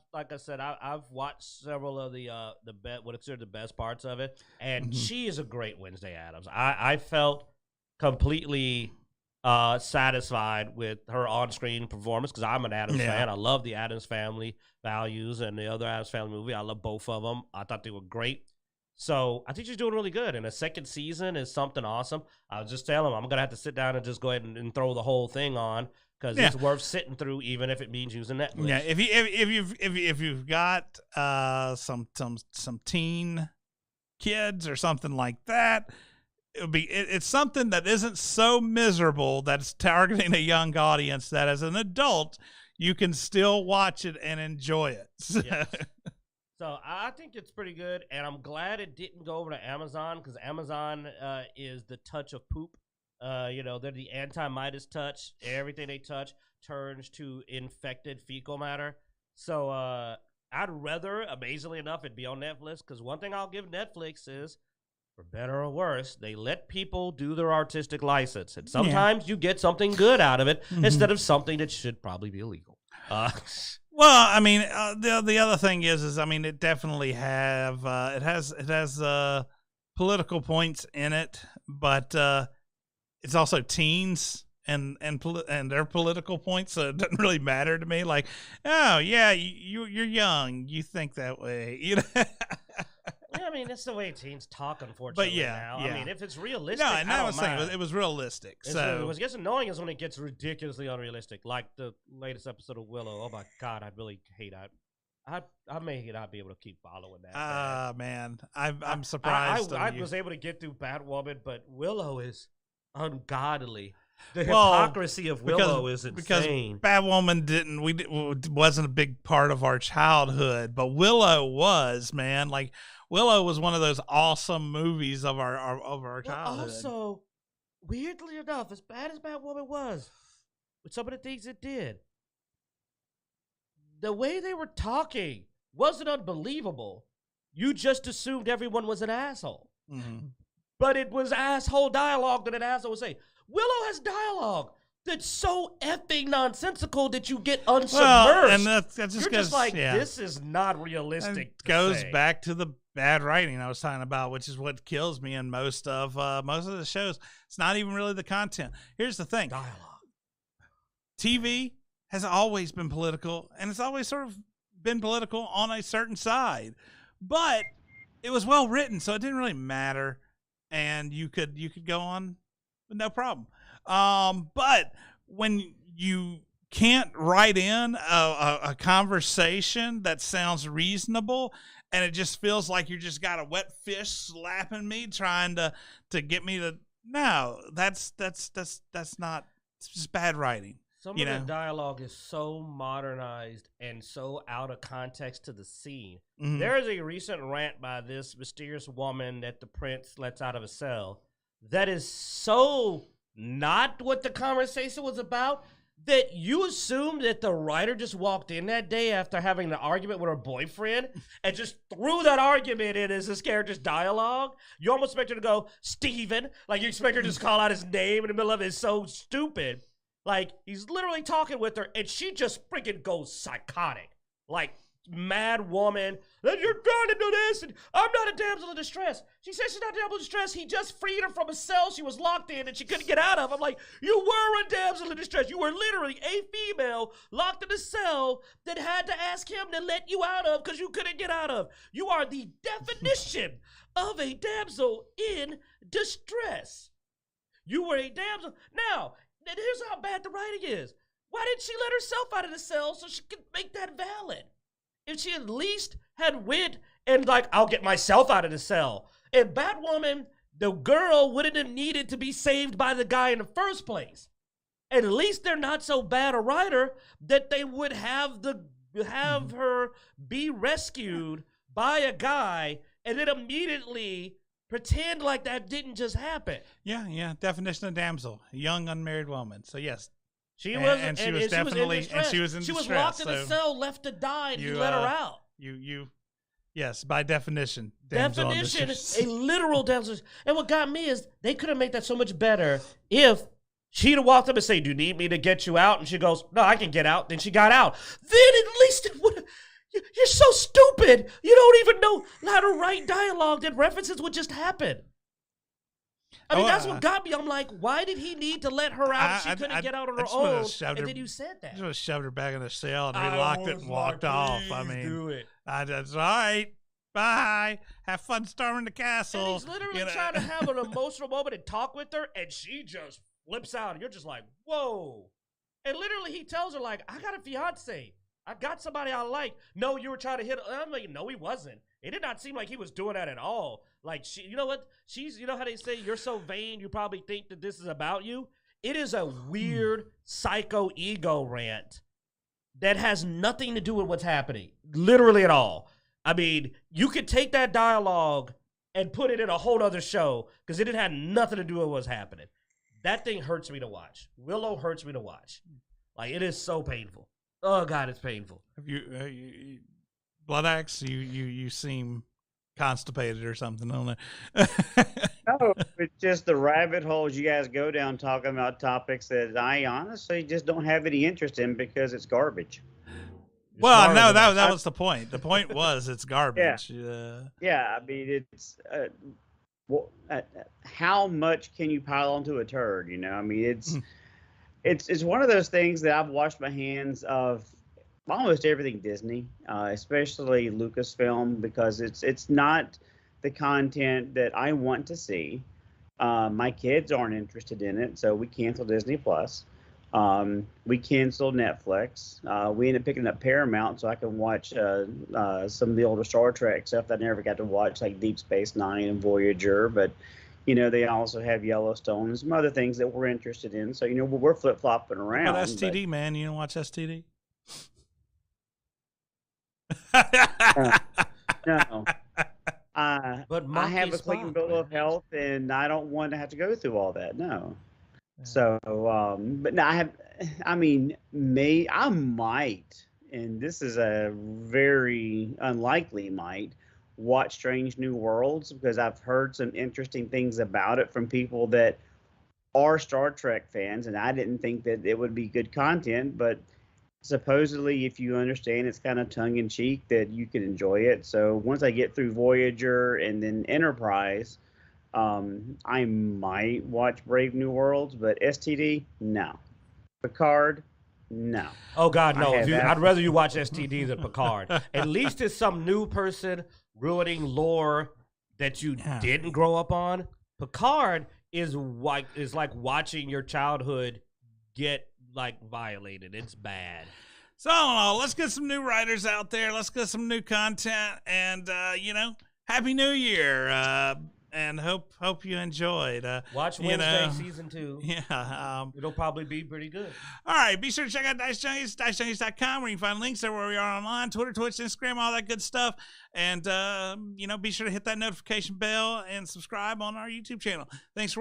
watched several of what considered the best parts of it, and she is a great Wednesday Addams. I felt completely satisfied with her on-screen performance because I'm an Addams fan. I love the Addams Family Values and the other Addams Family movie. I love both of them. I thought they were great. So I think she's doing really good. And a second season is something awesome. I was just telling him I'm going to have to sit down and just go ahead and throw the whole thing on because it's worth sitting through, even if it means using Netflix. Yeah, if you've got some teen kids or something like that, it's something that isn't so miserable that it's targeting a young audience that as an adult you can still watch it and enjoy it. Yes. So I think it's pretty good, and I'm glad it didn't go over to Amazon because Amazon is the touch of poop. They're the anti-Midas touch. Everything they touch turns to infected fecal matter. So I'd rather, amazingly enough, it be on Netflix because one thing I'll give Netflix is, for better or worse, they let people do their artistic license. And sometimes you get something good out of it instead of something that should probably be illegal. Well, I mean, the other thing is I mean, it definitely it has political points in it, but it's also teens and their political points, so it doesn't really matter to me. Like, oh yeah, you're young, you think that way, Yeah, I mean, that's the way teens talk, unfortunately. But now, I mean, if it's realistic, no, and I was saying it was realistic. So what gets annoying is when it gets ridiculously unrealistic, like the latest episode of Willow. Oh my God, I really hate that. I may not be able to keep following that. Man, I'm surprised. I was able to get through Batwoman, but Willow is ungodly. The hypocrisy of Willow is insane. Because Batwoman wasn't a big part of our childhood, but Willow was, man. Like, Willow was one of those awesome movies of our childhood. Also, weirdly enough, as bad as Batwoman was, with some of the things it did, the way they were talking wasn't unbelievable. You just assumed everyone was an asshole. Mm-hmm. But it was asshole dialogue that an asshole would say. Willow has dialogue that's so effing nonsensical that you get unsubmerged. Well, and that just You're goes, just like, this is not realistic. It goes back to the bad writing I was talking about, which is what kills me in most of the shows. It's not even really the content. Here's the thing. Dialogue. TV has always been political, and it's always sort of been political on a certain side. But it was well written, so it didn't really matter. And you could go on with no problem. But when you can't write in a conversation that sounds reasonable, and it just feels like you just got a wet fish slapping me, trying to get me to that's not. It's just bad writing. Some of the dialogue is so modernized and so out of context to the scene. Mm-hmm. There is a recent rant by this mysterious woman that the prince lets out of a cell that is so not what the conversation was about that you assume that the writer just walked in that day after having an argument with her boyfriend and just threw that argument in as his character's dialogue. You almost expect her to go, Steven. Like, you expect her to just call out his name in the middle of it. It's so stupid. Like, he's literally talking with her, and she just freaking goes psychotic. Like, mad woman, that you're trying to do this, and I'm not a damsel in distress. She says she's not a damsel in distress. He just freed her from a cell she was locked in and she couldn't get out of. I'm like, you were a damsel in distress. You were literally a female locked in a cell that had to ask him to let you out of because you couldn't get out of. You are the definition of a damsel in distress. You were a damsel. Now, here's how bad the writing is. Why didn't she let herself out of the cell so she could make that valid? If she at least had went and like, I'll get myself out of the cell. And Batwoman, the girl, wouldn't have needed to be saved by the guy in the first place. At least they're not so bad a writer that they would have her be rescued by a guy and then immediately pretend like that didn't just happen. Yeah. Definition of damsel, a young unmarried woman. So yes. She was in distress. She was locked in a cell, left to die, and he let her out. Yes, by definition. Definition, a literal damsel. And what got me is they could have made that so much better if she'd have walked up and say, "Do you need me to get you out?" And she goes, "No, I can get out." Then she got out. Then at least it would have. You're so stupid. You don't even know how to write dialogue that references would just happen. I mean, that's what got me. I'm like, why did he need to let her out if she couldn't get out on her own? And then you said that. I just shoved her back in the cell and relocked it and walked off. I mean, do it. That's all right. Bye. Have fun storming the castle. And he's literally trying to have an emotional moment and talk with her, and she just flips out. And you're just like, whoa. And literally he tells her, like, I got a fiance. I got somebody I like. No, you were trying to hit her. I'm like, no, he wasn't. It did not seem like he was doing that at all. Like, she, you know what? You know how they say you're so vain, you probably think that this is about you? It is a weird psycho ego rant that has nothing to do with what's happening. Literally at all. I mean, you could take that dialogue and put it in a whole other show because it had nothing to do with what's happening. That thing hurts me to watch. Willow hurts me to watch. Like, it is so painful. Oh, God, it's painful. Have you Bloodaxe, you seem constipated or something, don't it? No, it's just the rabbit holes you guys go down talking about topics that I honestly just don't have any interest in because it's garbage. Well, no, that was the point. The point was it's garbage. Yeah, I mean, it's how much can you pile onto a turd? You know, I mean, it's one of those things that I've washed my hands of almost everything Disney, especially Lucasfilm, because it's not the content that I want to see. My kids aren't interested in it, so we canceled Disney Plus. We canceled Netflix. We ended up picking up Paramount so I can watch some of the older Star Trek stuff that I never got to watch, like Deep Space Nine and Voyager. But, you know, they also have Yellowstone and some other things that we're interested in. So, you know, we're flip-flopping around. But STD, man. You don't watch STD? No. But I have a clean bill of health, and I don't want to have to go through all that. No. So, but no, I might, and this is a very unlikely might, watch Strange New Worlds because I've heard some interesting things about it from people that are Star Trek fans, and I didn't think that it would be good content, but supposedly, if you understand it's kind of tongue-in-cheek, that you can enjoy it. So once I get through Voyager and then Enterprise, I might watch Brave New Worlds, but STD, no. Picard, no. Oh, God, no. I'd rather you watch STD than Picard. At least it's some new person ruining lore that you didn't grow up on. Picard is like watching your childhood get violated. It's bad. So I don't know. Let's get some new writers out there. Let's get some new content, and Happy New Year. And hope you enjoyed. Watch Wednesday season 2. Yeah, it'll probably be pretty good. All right, be sure to check out Dice Junkies, DiceJunkies.com, where you can find links everywhere we are online, Twitter, Twitch, Instagram, all that good stuff. And be sure to hit that notification bell and subscribe on our YouTube channel. Thanks for watching.